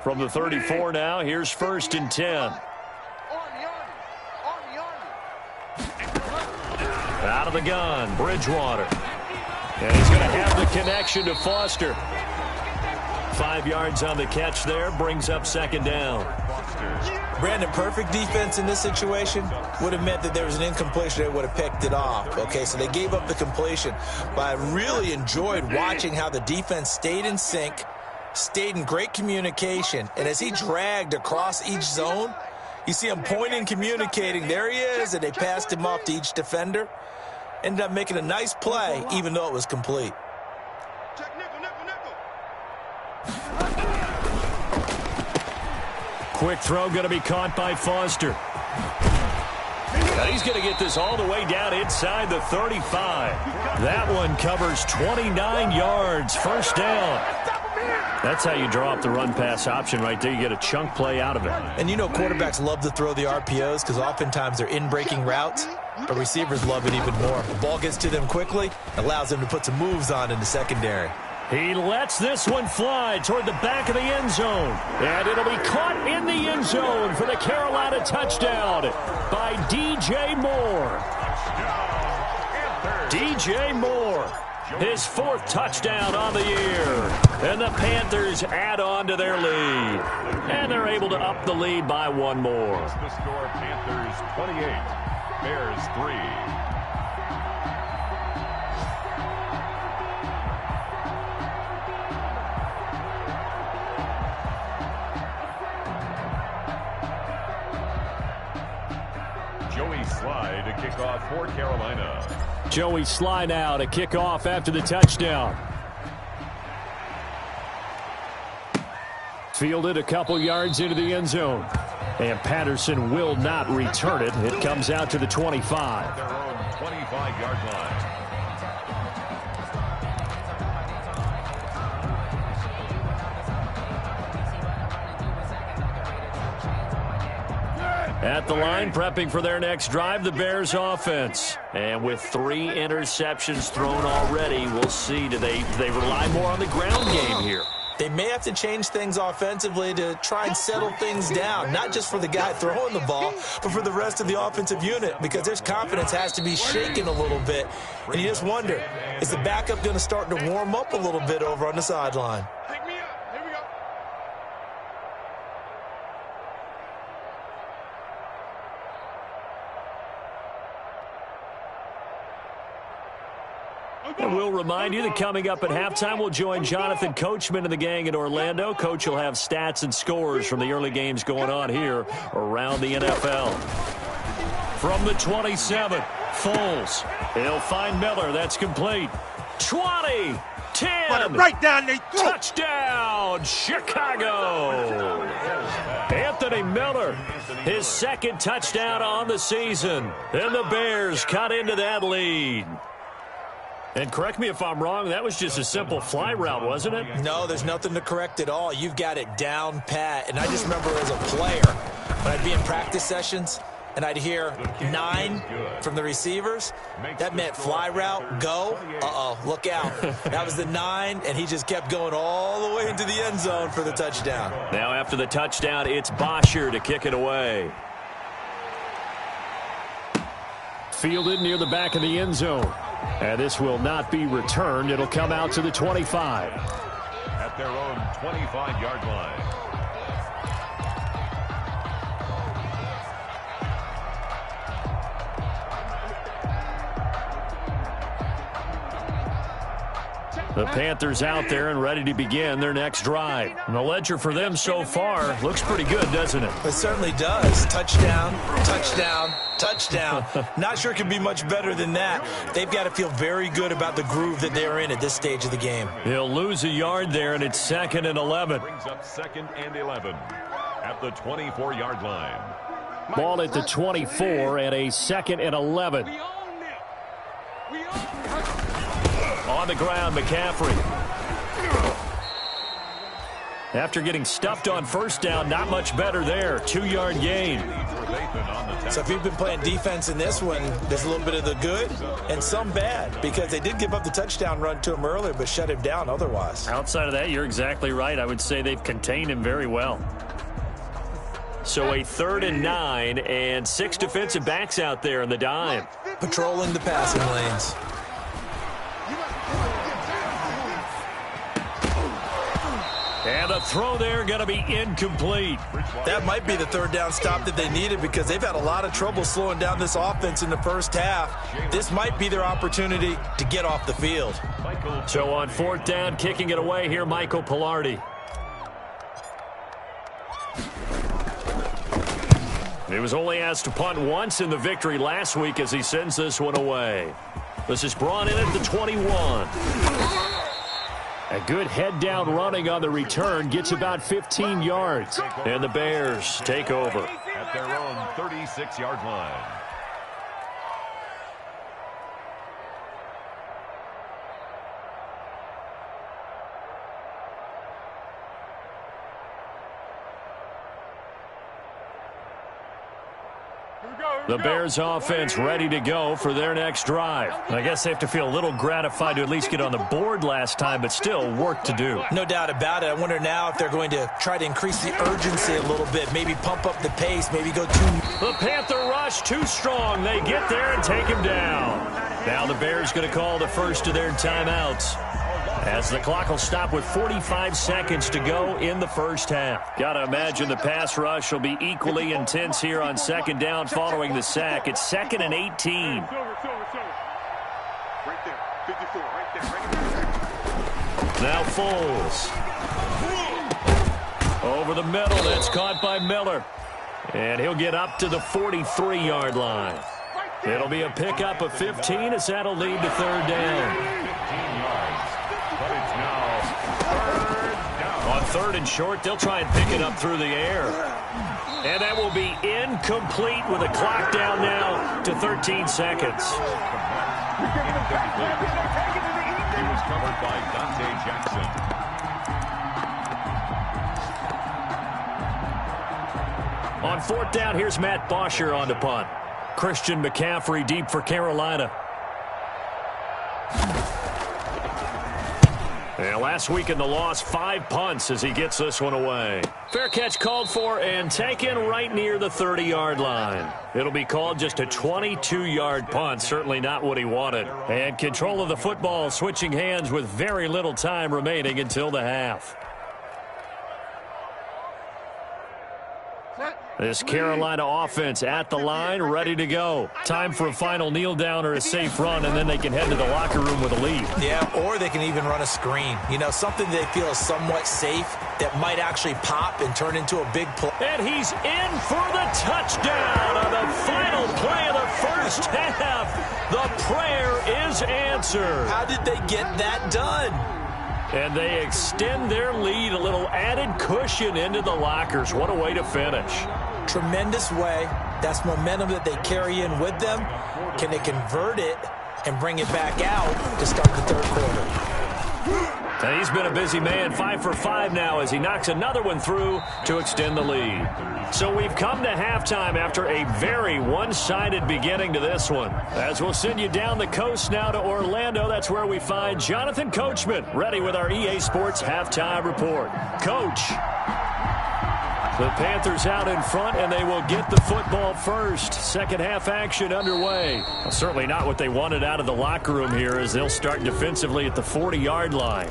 From the 34 now, here's 1st and 10. Out of the gun, Bridgewater. And he's going to have the connection to Foster. 5 yards on the catch there, brings up 2nd down. Brandon, perfect defense in this situation would have meant that there was an incompletion. They would have picked it off. Okay, so they gave up the completion. But I really enjoyed watching how the defense stayed in sync, stayed in great communication. And as he dragged across each zone, you see him pointing, communicating. There he is, and they passed him off to each defender. Ended up making a nice play, even though it was complete. Quick throw going to be caught by Foster. And he's going to get this all the way down inside the 35. That one covers 29 yards. 1st down. That's how you draw up the run-pass option right there. You get a chunk play out of it. And you know quarterbacks love to throw the RPOs because oftentimes they're in-breaking routes, but receivers love it even more. The ball gets to them quickly, allows them to put some moves on in the secondary. He lets this one fly toward the back of the end zone. And it'll be caught in the end zone for the Carolina touchdown by DJ Moore. DJ Moore, his 4th touchdown on the year. And the Panthers add on to their lead. And they're able to up the lead by 1 more. The score, Panthers 28, Bears 3. kickoff for Carolina. Joey Sly now to kick off after the touchdown. Fielded a couple yards into the end zone. And Patterson will not return it. It comes out to the 25. Their own 25-yard line. At the line, prepping for their next drive, the Bears offense. And with 3 interceptions thrown already, we'll see. Do they rely more on the ground game here? They may have to change things offensively to try and settle things down, not just for the guy throwing the ball, but for the rest of the offensive unit, because their confidence has to be shaken a little bit. And you just wonder, is the backup going to start to warm up a little bit over on the sideline? Pick me up. Here we go. And we'll remind you that coming up at halftime, we'll join Jonathan Coachman and the gang in Orlando. Coach will have stats and scores from the early games going on here around the NFL. From the 27, Foles. He'll find Miller. That's complete. 20, 10. Right down their throat. Touchdown, Chicago. Anthony Miller, his second touchdown on the season. And the Bears cut into that lead. And correct me if I'm wrong, that was just a simple fly route, wasn't it? No, there's nothing to correct at all. You've got it down pat. And I just remember as a player, when I'd be in practice sessions and I'd hear 9 from the receivers, that meant fly route, go. Uh-oh, look out. That was the 9, and he just kept going all the way into the end zone for the touchdown. Now after the touchdown, it's Bosher to kick it away. Fielded near the back of the end zone. And this will not be returned. It'll come out to the 25. At their own 25-yard line. The Panthers out there and ready to begin their next drive. And the ledger for them so far looks pretty good, doesn't it? It certainly does. Touchdown, touchdown, touchdown. Not sure it can be much better than that. They've got to feel very good about the groove that they're in at this stage of the game. He'll lose a yard there, and it's 2nd and 11. Brings up 2nd and 11 at the 24-yard line. Ball at the 24 and a 2nd and 11. On the ground, McCaffrey. After getting stuffed on first down, not much better there. 2-yard gain. So if you've been playing defense in this one, there's a little bit of the good and some bad, because they did give up the touchdown run to him earlier, but shut him down otherwise. Outside of that, you're exactly right. I would say they've contained him very well. So a 3rd and 9 and 6 defensive backs out there in the dime. Patrolling the passing lanes. And the throw there going to be incomplete. That might be the 3rd down stop that they needed, because they've had a lot of trouble slowing down this offense in the first half. This might be their opportunity to get off the field. So on 4th down, kicking it away here, Michael Pilardi. He was only asked to punt once in the victory last week as he sends this one away. This is brought in at the 21. A good head-down running on the return, gets about 15 yards. And the Bears take over. At their own 36-yard line. The Bears offense ready to go for their next drive. I guess they have to feel a little gratified to at least get on the board last time, but still work to do. No doubt about it. I wonder now if they're going to try to increase the urgency a little bit, maybe pump up the pace, maybe go too... The Panther rush too strong. They get there and take him down. Now the Bears going to call the first of their timeouts, as the clock will stop with 45 seconds to go in the first half. Got to imagine the pass rush will be equally intense here on 2nd down following the sack. It's 2nd and 18. Right there, 54, right there. Now Foles. Over the middle, that's caught by Miller. And he'll get up to the 43-yard line. It'll be a pickup of 15 as that'll lead to third down. 15 yards. But it's now third down. On third and short, they'll try and pick it up through the air. And that will be incomplete with a clock down now to 13 seconds. He was covered by Dante Jackson. On fourth down, here's Matt Bosher on the punt. Christian McCaffrey deep for Carolina. And last week in the loss, 5 punts as he gets this one away. Fair catch called for and taken right near the 30-yard line. It'll be called just a 22-yard punt, certainly not what he wanted. And control of the football switching hands with very little time remaining until the half. This Carolina offense at the line, ready to go. Time for a final kneel down or a safe run, and then they can head to the locker room with a lead. Yeah, or they can even run a screen. You know, something they feel is somewhat safe that might actually pop and turn into a big play. And he's in for the touchdown on the final play of the first half. The prayer is answered. How did they get that done? And they extend their lead, a little added cushion into the lockers. What a way to finish. Tremendous way. That's momentum that they carry in with them. Can they convert it and bring it back out to start the third quarter? And he's been a busy man, 5 for 5 now as he knocks another one through to extend the lead. So we've come to halftime after a very one-sided beginning to this one. As we'll send you down the coast now to Orlando, that's where we find Jonathan Coachman, ready with our EA Sports Halftime Report. Coach, the Panthers out in front, and they will get the football first. Second half action underway. Well, certainly not what they wanted out of the locker room here as they'll start defensively at the 40-yard line.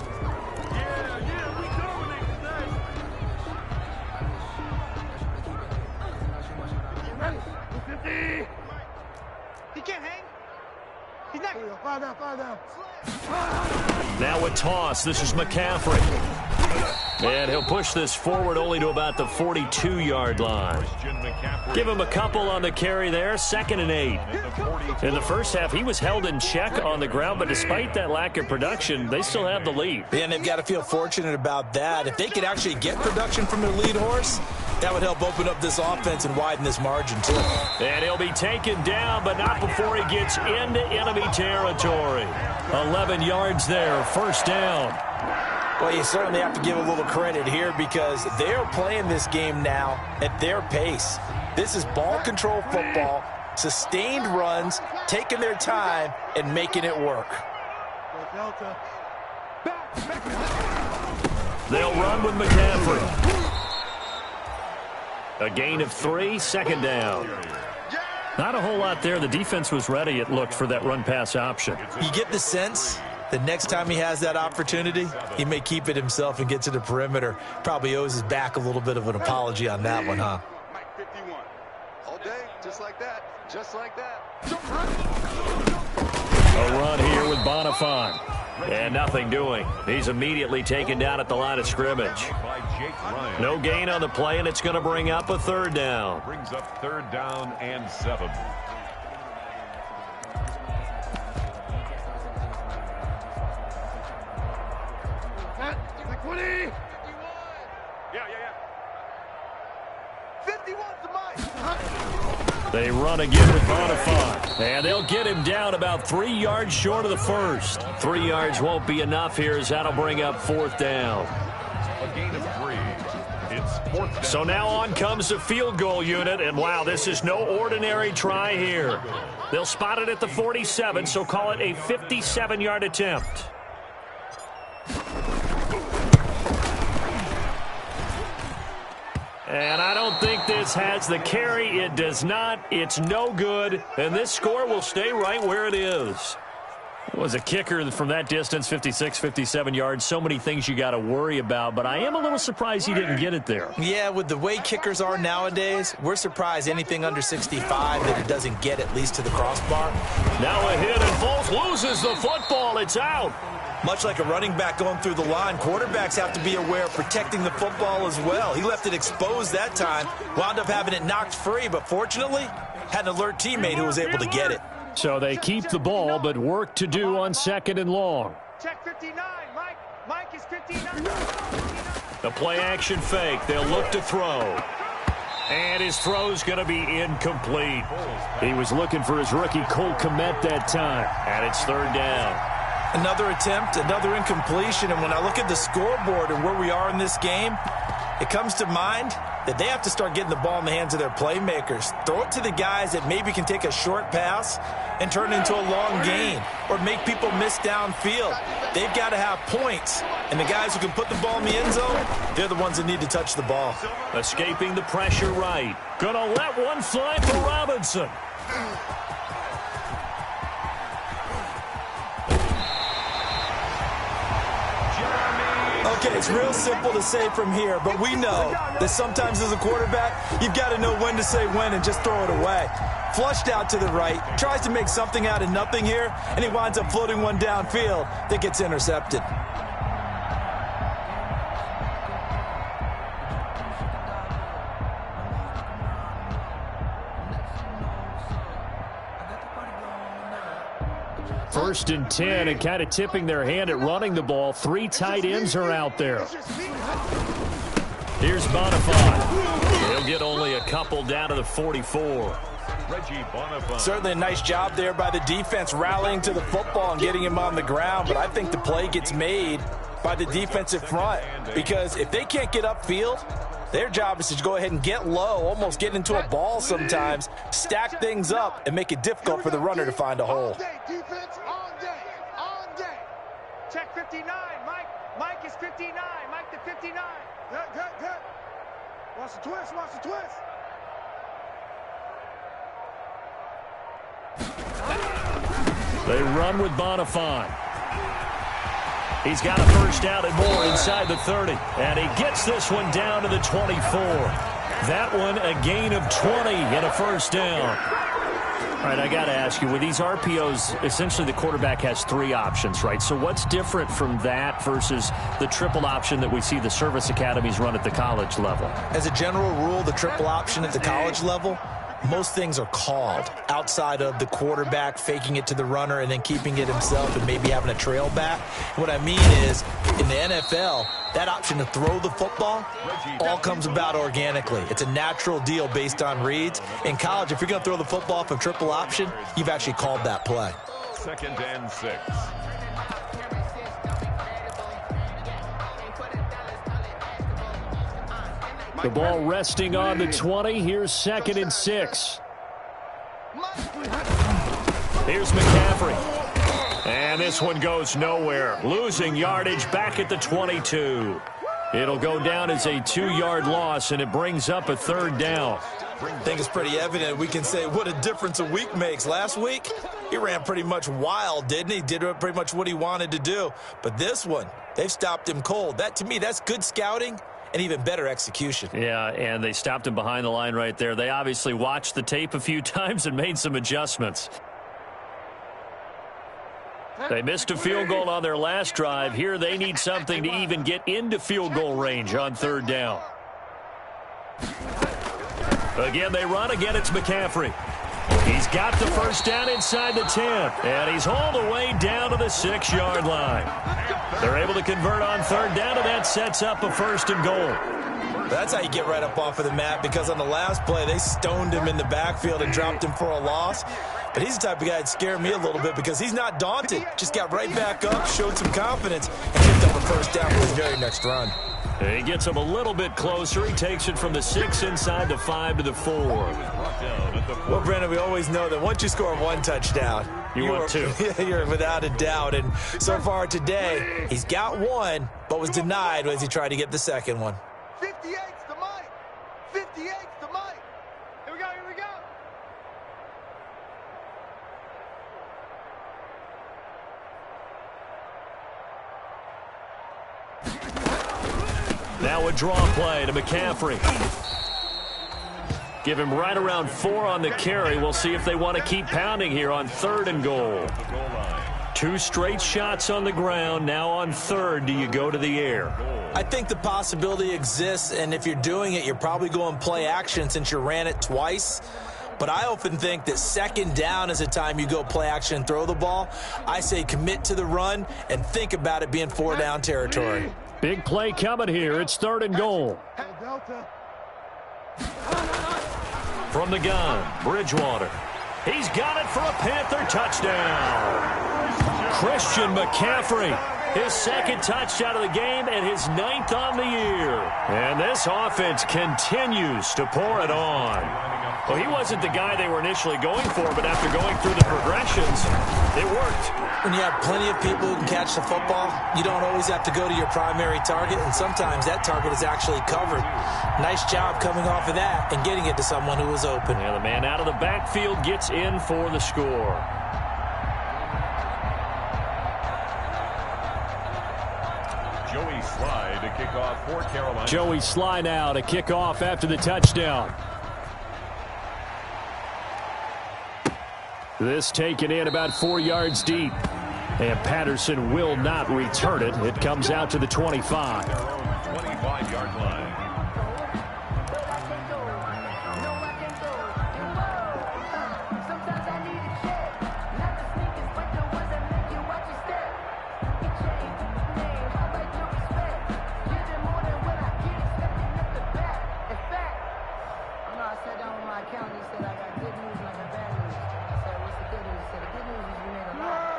Now a toss. This is McCaffrey. And he'll push this forward only to about the 42-yard line. Give him a couple on the carry there. 2nd and 8. In the first half, he was held in check on the ground, but despite that lack of production, they still have the lead. And they've got to feel fortunate about that. If they could actually get production from their lead horse, that would help open up this offense and widen this margin, too. And he'll be taken down, but not before he gets into enemy territory. 11 yards there, first down. Well, you certainly have to give a little credit here because they're playing this game now at their pace. This is ball control football, sustained runs, taking their time, and making it work. They'll run with McCaffrey. A gain of 3, second down. Not a whole lot there. The defense was ready, it looked, for that run-pass option. You get the sense the next time he has that opportunity, he may keep it himself and get to the perimeter. Probably owes his back a little bit of an apology on that one, huh? Mike 51. All day, just like that. Just like that. A run here with Bonifant. And nothing doing. He's immediately taken down at the line of scrimmage. No gain on the play, and it's going to bring up a third down. Brings up third down and 7. Like 20. 51. Yeah. 51's the mic. They run again with Bonifant. And they'll get him down about 3 yards short of the first. 3 yards won't be enough here as that'll bring up fourth down. A gain of 3. It's fourth down. So now on comes the field goal unit. And wow, this is no ordinary try here. They'll spot it at the 47, so call it a 57-yard attempt. And I don't think this has the carry. It does not. It's no good. And this score will stay right where it is. It was a kicker from that distance, 56, 57 yards. So many things you got to worry about. But I am a little surprised he didn't get it there. Yeah, with the way kickers are nowadays, we're surprised anything under 65 that it doesn't get at least to the crossbar. Now a hit, and Foles loses the football. It's out. Much like a running back going through the line, quarterbacks have to be aware of protecting the football as well. He left it exposed that time, wound up having it knocked free, but fortunately, had an alert teammate who was able to get it. So they keep the ball, but work to do on 2nd and long. Check 59, Mike. Mike is 59. The play action fake. They'll look to throw. And his throw's going to be incomplete. He was looking for his rookie Colt Kmet that time. And it's 3rd down. Another attempt, another incompletion. And when I look at the scoreboard and where we are in this game, it comes to mind that they have to start getting the ball in the hands of their playmakers. Throw it to the guys that maybe can take a short pass and turn it into a long gain or make people miss downfield. They've got to have points. And the guys who can put the ball in the end zone, they're the ones that need to touch the ball. Escaping the pressure right. Gonna let one fly for Robinson. Okay, it's real simple to say from here, but we know that sometimes as a quarterback, you've got to know when to say when and just throw it away. Flushed out to the right, tries to make something out of nothing here, and he winds up floating one downfield that gets intercepted. First and 10, and kind of tipping their hand at running the ball. 3 tight ends are out there. Here's Bonifant. He'll get only a couple down to the 44. Certainly a nice job there by the defense rallying to the football and getting him on the ground, but I think the play gets made by the defensive front because if they can't get upfield, their job is to go ahead and get low, almost get into a ball sometimes, stack things up, and make it difficult for the runner to find a hole. Defense all day, all day. Check 59, Mike. Mike is 59. Mike the 59. Good. Watch the twist, watch the twist. They run with Bonifant. He's got a first down and more inside the 30. And he gets this one down to the 24. That one a gain of 20 and a first down. All right, I got to ask you, with these RPOs, essentially the quarterback has 3 options, right? So what's different from that versus the triple option that we see the service academies run at the college level? As a general rule, the triple option at the college level, most things are called outside of the quarterback faking it to the runner and then keeping it himself and maybe having a trail back. What I mean is, in the NFL, that option to throw the football all comes about organically. It's a natural deal based on reads. In college, if you're going to throw the football from triple option, you've actually called that play. 2nd and 6. The ball resting on the 20. Here's 2nd and 6. Here's McCaffrey. And this one goes nowhere. Losing yardage back at the 22. It'll go down as a 2-yard loss, and it brings up a 3rd down. I think it's pretty evident. We can say what a difference a week makes. Last week, he ran pretty much wild, didn't he? Did pretty much what he wanted to do. But this one, they've stopped him cold. That, to me, that's good scouting and even better execution. Yeah, and they stopped him behind the line right there. They obviously watched the tape a few times and made some adjustments. They missed a field goal on their last drive. Here they need something to even get into field goal range on 3rd down. Again, they run. Again, it's McCaffrey. He's got the first down inside the 10, and he's hauled away down to the 6-yard line. They're able to convert on 3rd down, and that sets up a 1st and goal. That's how you get right up off of the mat, because on the last play, they stoned him in the backfield and dropped him for a loss. But he's the type of guy that scared me a little bit because he's not daunted. Just got right back up, showed some confidence, and picked up a first down for his very next run. He gets him a little bit closer. He takes it from the 6 inside the 5 to the 4. Well, Brandon, we always know that once you score 1 touchdown, you want 2. You're without a doubt. And so far today, he's got 1, but was denied as he tried to get the second one. 58's the Mike. 58's the Mike. Here we go, here we go. Now a draw play to McCaffrey. Give him right around 4 on the carry. We'll see if they want to keep pounding here on 3rd and goal. 2 straight shots on the ground. Now on 3rd, do you go to the air? I think the possibility exists, and if you're doing it, you're probably going play action since you ran it twice. But I often think that second down is a time you go play action and throw the ball. I say commit to the run and think about it being 4-down territory. Big play coming here. It's 3rd and goal. From the gun, Bridgewater. He's got it for a Panther touchdown. Christian McCaffrey, his 2nd touchdown of the game and his 9th on the year. And this offense continues to pour it on. Well, he wasn't the guy they were initially going for, but after going through the progressions, it worked. When you have plenty of people who can catch the football, you don't always have to go to your primary target, and sometimes that target is actually covered. Nice job coming off of that and getting it to someone who was open. Yeah, the man out of the backfield gets in for the score. Joey Sly to kick off for Carolina. Joey Sly now to kick off after the touchdown. This taken in about 4 yards deep. And Patterson will not return it. It comes out to the 25. 25-yard line.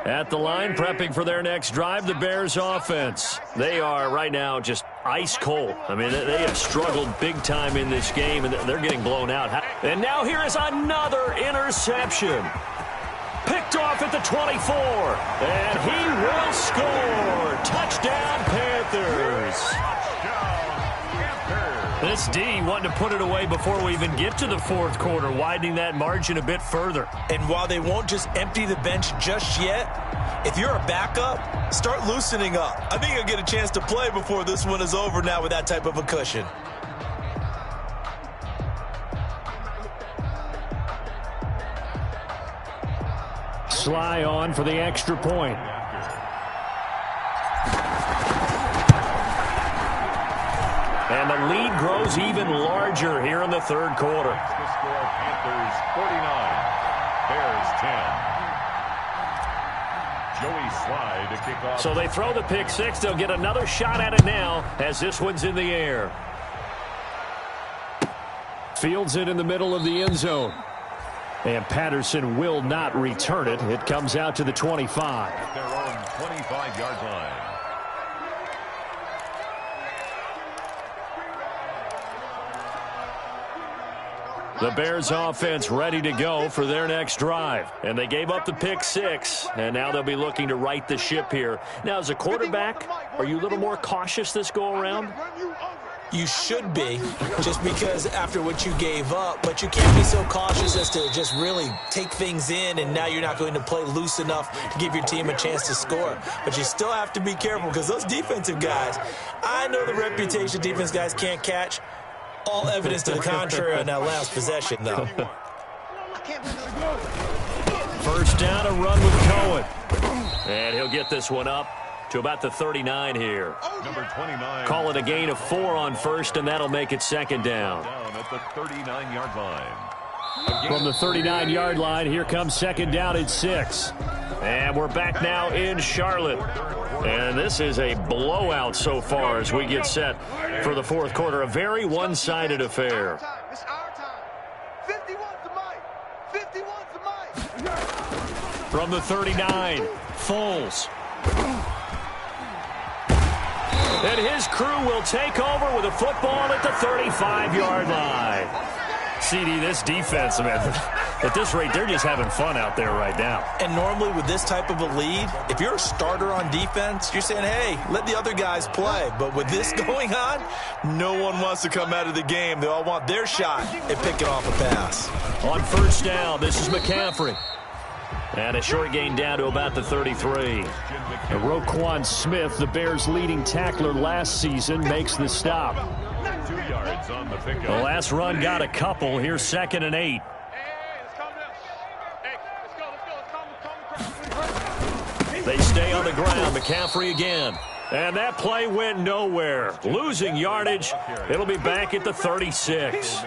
At the line, prepping for their next drive, the Bears offense. They are right now just ice cold. I mean, they have struggled big time in this game, and they're getting blown out. And now here is another interception. Picked off at the 24, and he will score. Touchdown, Panthers. This D wanting to put it away before we even get to the 4th quarter, widening that margin a bit further. And while they won't just empty the bench just yet, if you're a backup, start loosening up. I think you'll get a chance to play before this one is over now with that type of a cushion. Sly on for the extra point. And the lead grows even larger here in the 3rd quarter. The score, Panthers 49, Bears 10. Joey Sly to kick off. So they throw the pick 6. They'll get another shot at it now as this one's in the air. Fields it in the middle of the end zone. And Patterson will not return it. It comes out to the 25. At their own 25-yard line. The Bears offense ready to go for their next drive. And they gave up the pick 6, and now they'll be looking to right the ship here. Now, as a quarterback, are you a little more cautious this go-around? You should be, just because after what you gave up, but you can't be so cautious as to just really take things in, and now you're not going to play loose enough to give your team a chance to score. But you still have to be careful because those defensive guys, I know the reputation defense guys can't catch. All evidence to the contrary on that last possession, though. First down, a run with Cohen. And he'll get this one up to about the 39 here. Number 29. Call it a gain of 4 on first, and that'll make it 2nd down. Down at the 39-yard line. From the 39-yard line, here comes 2nd down at 6. And we're back now in Charlotte. And this is a blowout so far as we get set for the 4th quarter. A very one-sided affair. It's our time. 51's the mic. 51's the mic. From the 39, Foles. And his crew will take over with a football at the 35-yard line. CD, this defense, man, at this rate, they're just having fun out there right now. And normally with this type of a lead, if you're a starter on defense, you're saying, hey, let the other guys play. But with this going on, no one wants to come out of the game. They all want their shot at picking off a pass. On first down, this is McCaffrey. And a short gain down to about the 33. And Roquan Smith, the Bears' leading tackler last season, makes the stop. 2 yards on the pickup. The last run got a couple. Here's 2nd and 8. Let's go. They stay on the ground. McCaffrey again. And that play went nowhere. Losing yardage. It'll be back at the 36.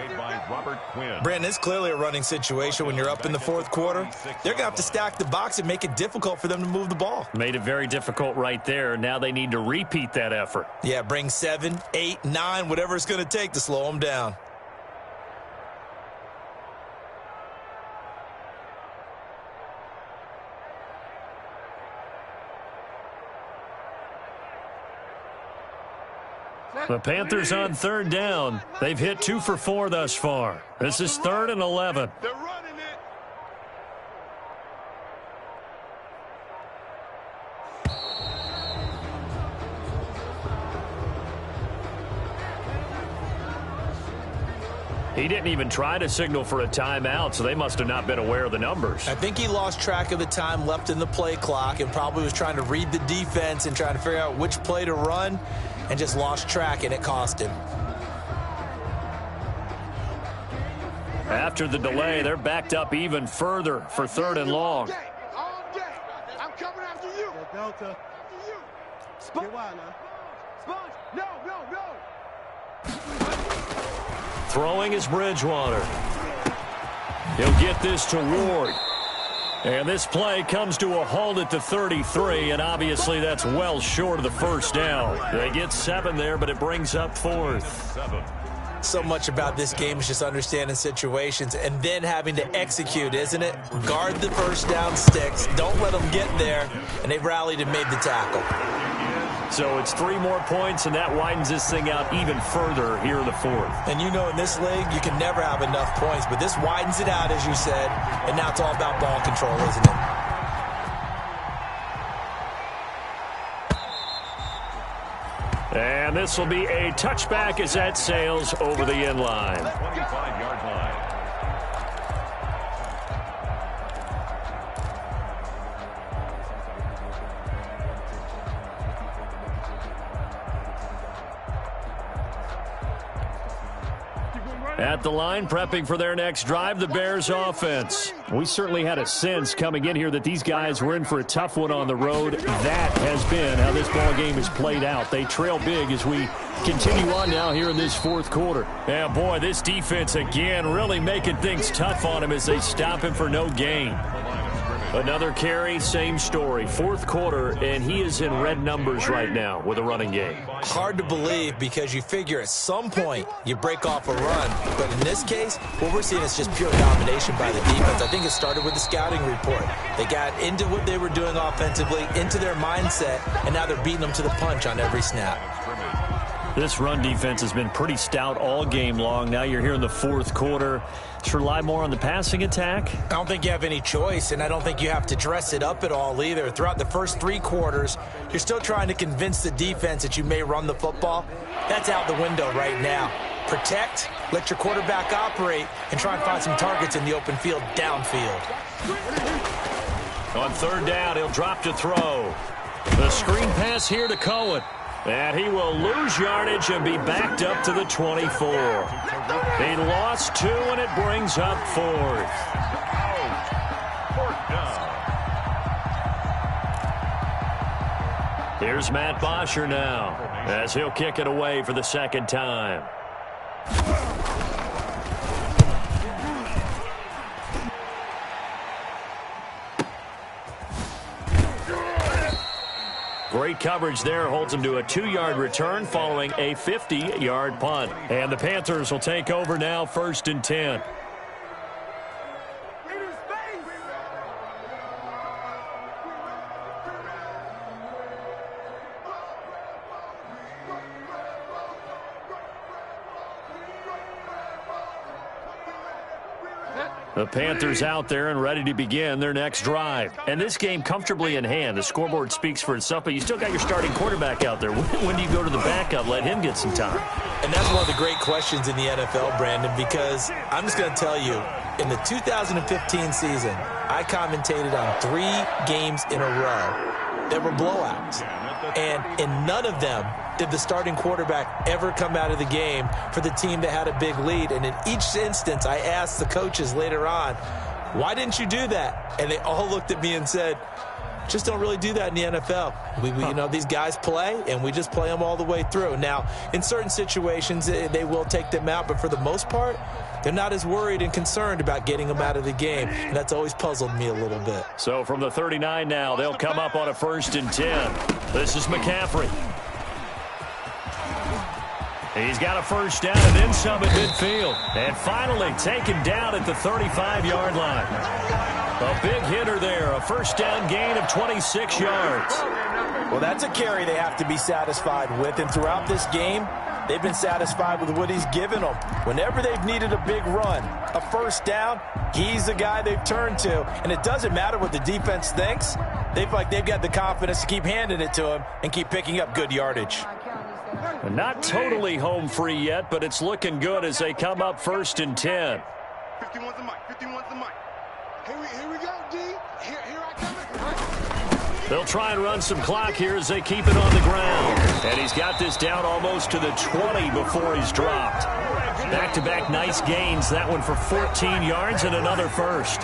Brandon, it's clearly a running situation when you're up in the fourth quarter. They're going to have to stack the box and make it difficult for them to move the ball. Made it very difficult right there. Now they need to repeat that effort. Yeah, bring 7, 8, 9, whatever it's going to take to slow them down. The Panthers on third down. They've hit 2 for 4 thus far. This is 3rd and 11. They're running it. He didn't even try to signal for a timeout, so they must have not been aware of the numbers. I think he lost track of the time left in the play clock and probably was trying to read the defense and trying to figure out which play to run and just lost track, and it cost him. After the delay, they're backed up even further for 3rd and long. All day. I'm coming after you. Delta. After you. Sponge. No. Throwing is Bridgewater. He'll get this to Ward. And this play comes to a halt at the 33, and obviously that's well short of the first down. They get 7 there, but it brings up 4th. So much about this game is just understanding situations and then having to execute, isn't it? Guard the first down sticks. Don't let them get there. And they've rallied and made the tackle. So it's 3 more points, and that widens this thing out even further here in the 4th. And you know in this league, you can never have enough points, but this widens it out, as you said, and now it's all about ball control, isn't it? And this will be a touchback as that sails over the end line. 25-yard line. At the line, prepping for their next drive, the Bears offense. We certainly had a sense coming in here that these guys were in for a tough one on the road. That has been how this ball game has played out. They trail big as we continue on now here in this 4th quarter. Yeah, boy, this defense again really making things tough on him as they stop him for no gain. Another carry, same story. 4th quarter, and he is in red numbers right now with a running game. Hard to believe because you figure at some point you break off a run. But in this case, what we're seeing is just pure domination by the defense. I think it started with the scouting report. They got into what they were doing offensively, into their mindset, and now they're beating them to the punch on every snap. This run defense has been pretty stout all game long. Now you're here in the 4th quarter. To rely more on the passing attack? I don't think you have any choice, and I don't think you have to dress it up at all either. Throughout the first 3 quarters, you're still trying to convince the defense that you may run the football. That's out the window right now. Protect, let your quarterback operate, and try and find some targets in the open field downfield. On 3rd down, he'll drop to throw. The screen pass here to Cohen. And he will lose yardage and be backed up to the 24. He lost 2, and it brings up 4th. Here's Matt Bosher now as he'll kick it away for the 2nd time. Great coverage there, holds him to a 2-yard return following a 50-yard punt. And the Panthers will take over now, 1st and 10. The Panthers out there and ready to begin their next drive. And this game comfortably in hand. The scoreboard speaks for itself, but you still got your starting quarterback out there. When do you go to the backup? Let him get some time. And that's one of the great questions in the NFL, Brandon, because I'm just going to tell you, in the 2015 season, I commentated on 3 games in a row that were blowouts. And in none of them did the starting quarterback ever come out of the game for the team that had a big lead. And in each instance, I asked the coaches later on, why didn't you do that? And they all looked at me and said, Just don't really do that in the NFL. You know, these guys play, and we just play them all the way through. Now, in certain situations, they will take them out, but for the most part, they're not as worried and concerned about getting them out of the game, and that's always puzzled me a little bit. So from the 39 now, they'll come up on a 1st and 10. This is McCaffrey. He's got a first down and then some at midfield. And finally taken down at the 35-yard line. A big hitter there, a first down gain of 26 yards. Well, that's a carry they have to be satisfied with, and throughout this game, they've been satisfied with what he's given them. Whenever they've needed a big run, a first down, he's the guy they've turned to. And it doesn't matter what the defense thinks. They feel like they've got the confidence to keep handing it to him and keep picking up good yardage. Not totally home free yet, but it's looking good as they come up 1st and 10. 51's the mic. 51's the mic. Here we go, D. Here I come. They'll try and run some clock here as they keep it on the ground. And he's got this down almost to the 20 before he's dropped. Back-to-back nice gains. That one for 14 yards and another first.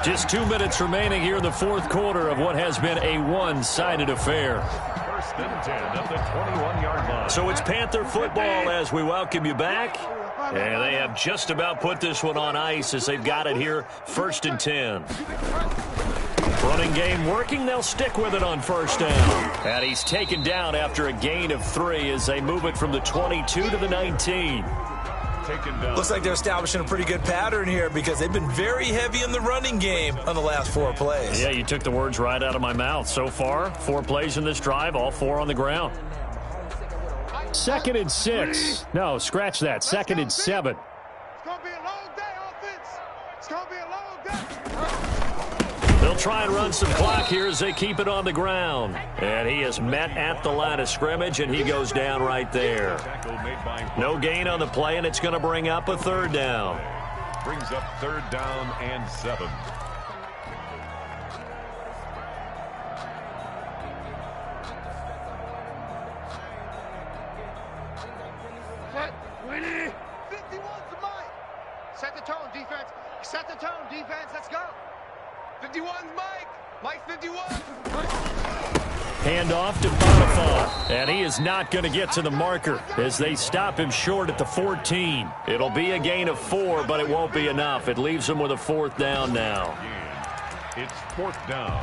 Just 2 minutes remaining here in the fourth quarter of what has been a one-sided affair. 1st and 10 at the 21-yard line. So it's Panther football as we welcome you back. And they have just about put this one on ice as they've got it here, 1st and 10. Running game working, they'll stick with it on first down. And he's taken down after a gain of 3 as they move it from the 22 to the 19. Looks like they're establishing a pretty good pattern here because they've been very heavy in the running game on the last 4 plays. Yeah, you took the words right out of my mouth. So far, 4 plays in this drive, all 4 on the ground. 2nd and 6. No, scratch that. 2nd and 7. It's going to be a long day, offense. It's going to be a long day. They'll try and run some clock here as they keep it on the ground. And he is met at the line of scrimmage, and he goes down right there. No gain on the play, and it's going to bring up a 3rd down. Brings up 3rd down and 7. Set. 51's the mic. Set the tone, defense. Set the tone, defense. Let's go. 51's Mike. Mike 51. Handoff to Bonifant, and he is not going to get to the marker as they stop him short at the 14. It'll be a gain of 4, but it won't be enough. It leaves him with a 4th down now. It's 4th down.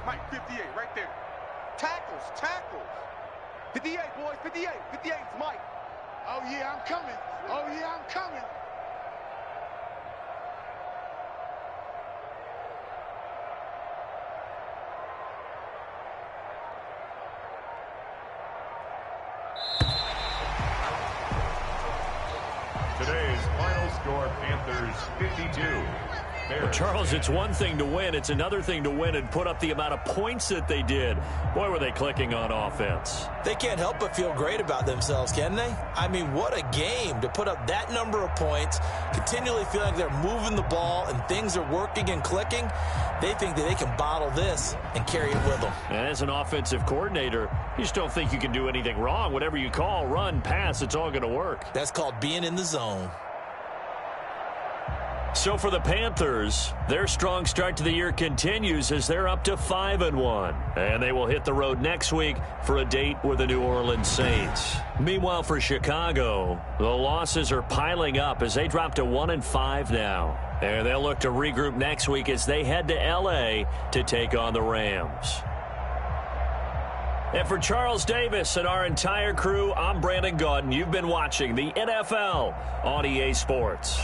Mike 58 right there. Tackles. 58, boys. 58. 58's Mike. Oh, yeah, I'm coming. Oh, yeah, I'm coming. Today's final score, Panthers 52. Well, Charles, it's one thing to win. It's another thing to win and put up the amount of points that they did. Boy, were they clicking on offense. They can't help but feel great about themselves, can they? I mean, what a game to put up that number of points, continually feeling like they're moving the ball and things are working and clicking. They think that they can bottle this and carry it with them. And as an offensive coordinator, you just don't think you can do anything wrong. Whatever you call, run, pass, it's all going to work. That's called being in the zone. So for the Panthers, their strong start to the year continues as they're up to 5-1. And they will hit the road next week for a date with the New Orleans Saints. Meanwhile, for Chicago, the losses are piling up as they drop to 1-5 now. And they'll look to regroup next week as they head to L.A. to take on the Rams. And for Charles Davis and our entire crew, I'm Brandon Gaudin. You've been watching the NFL on EA Sports.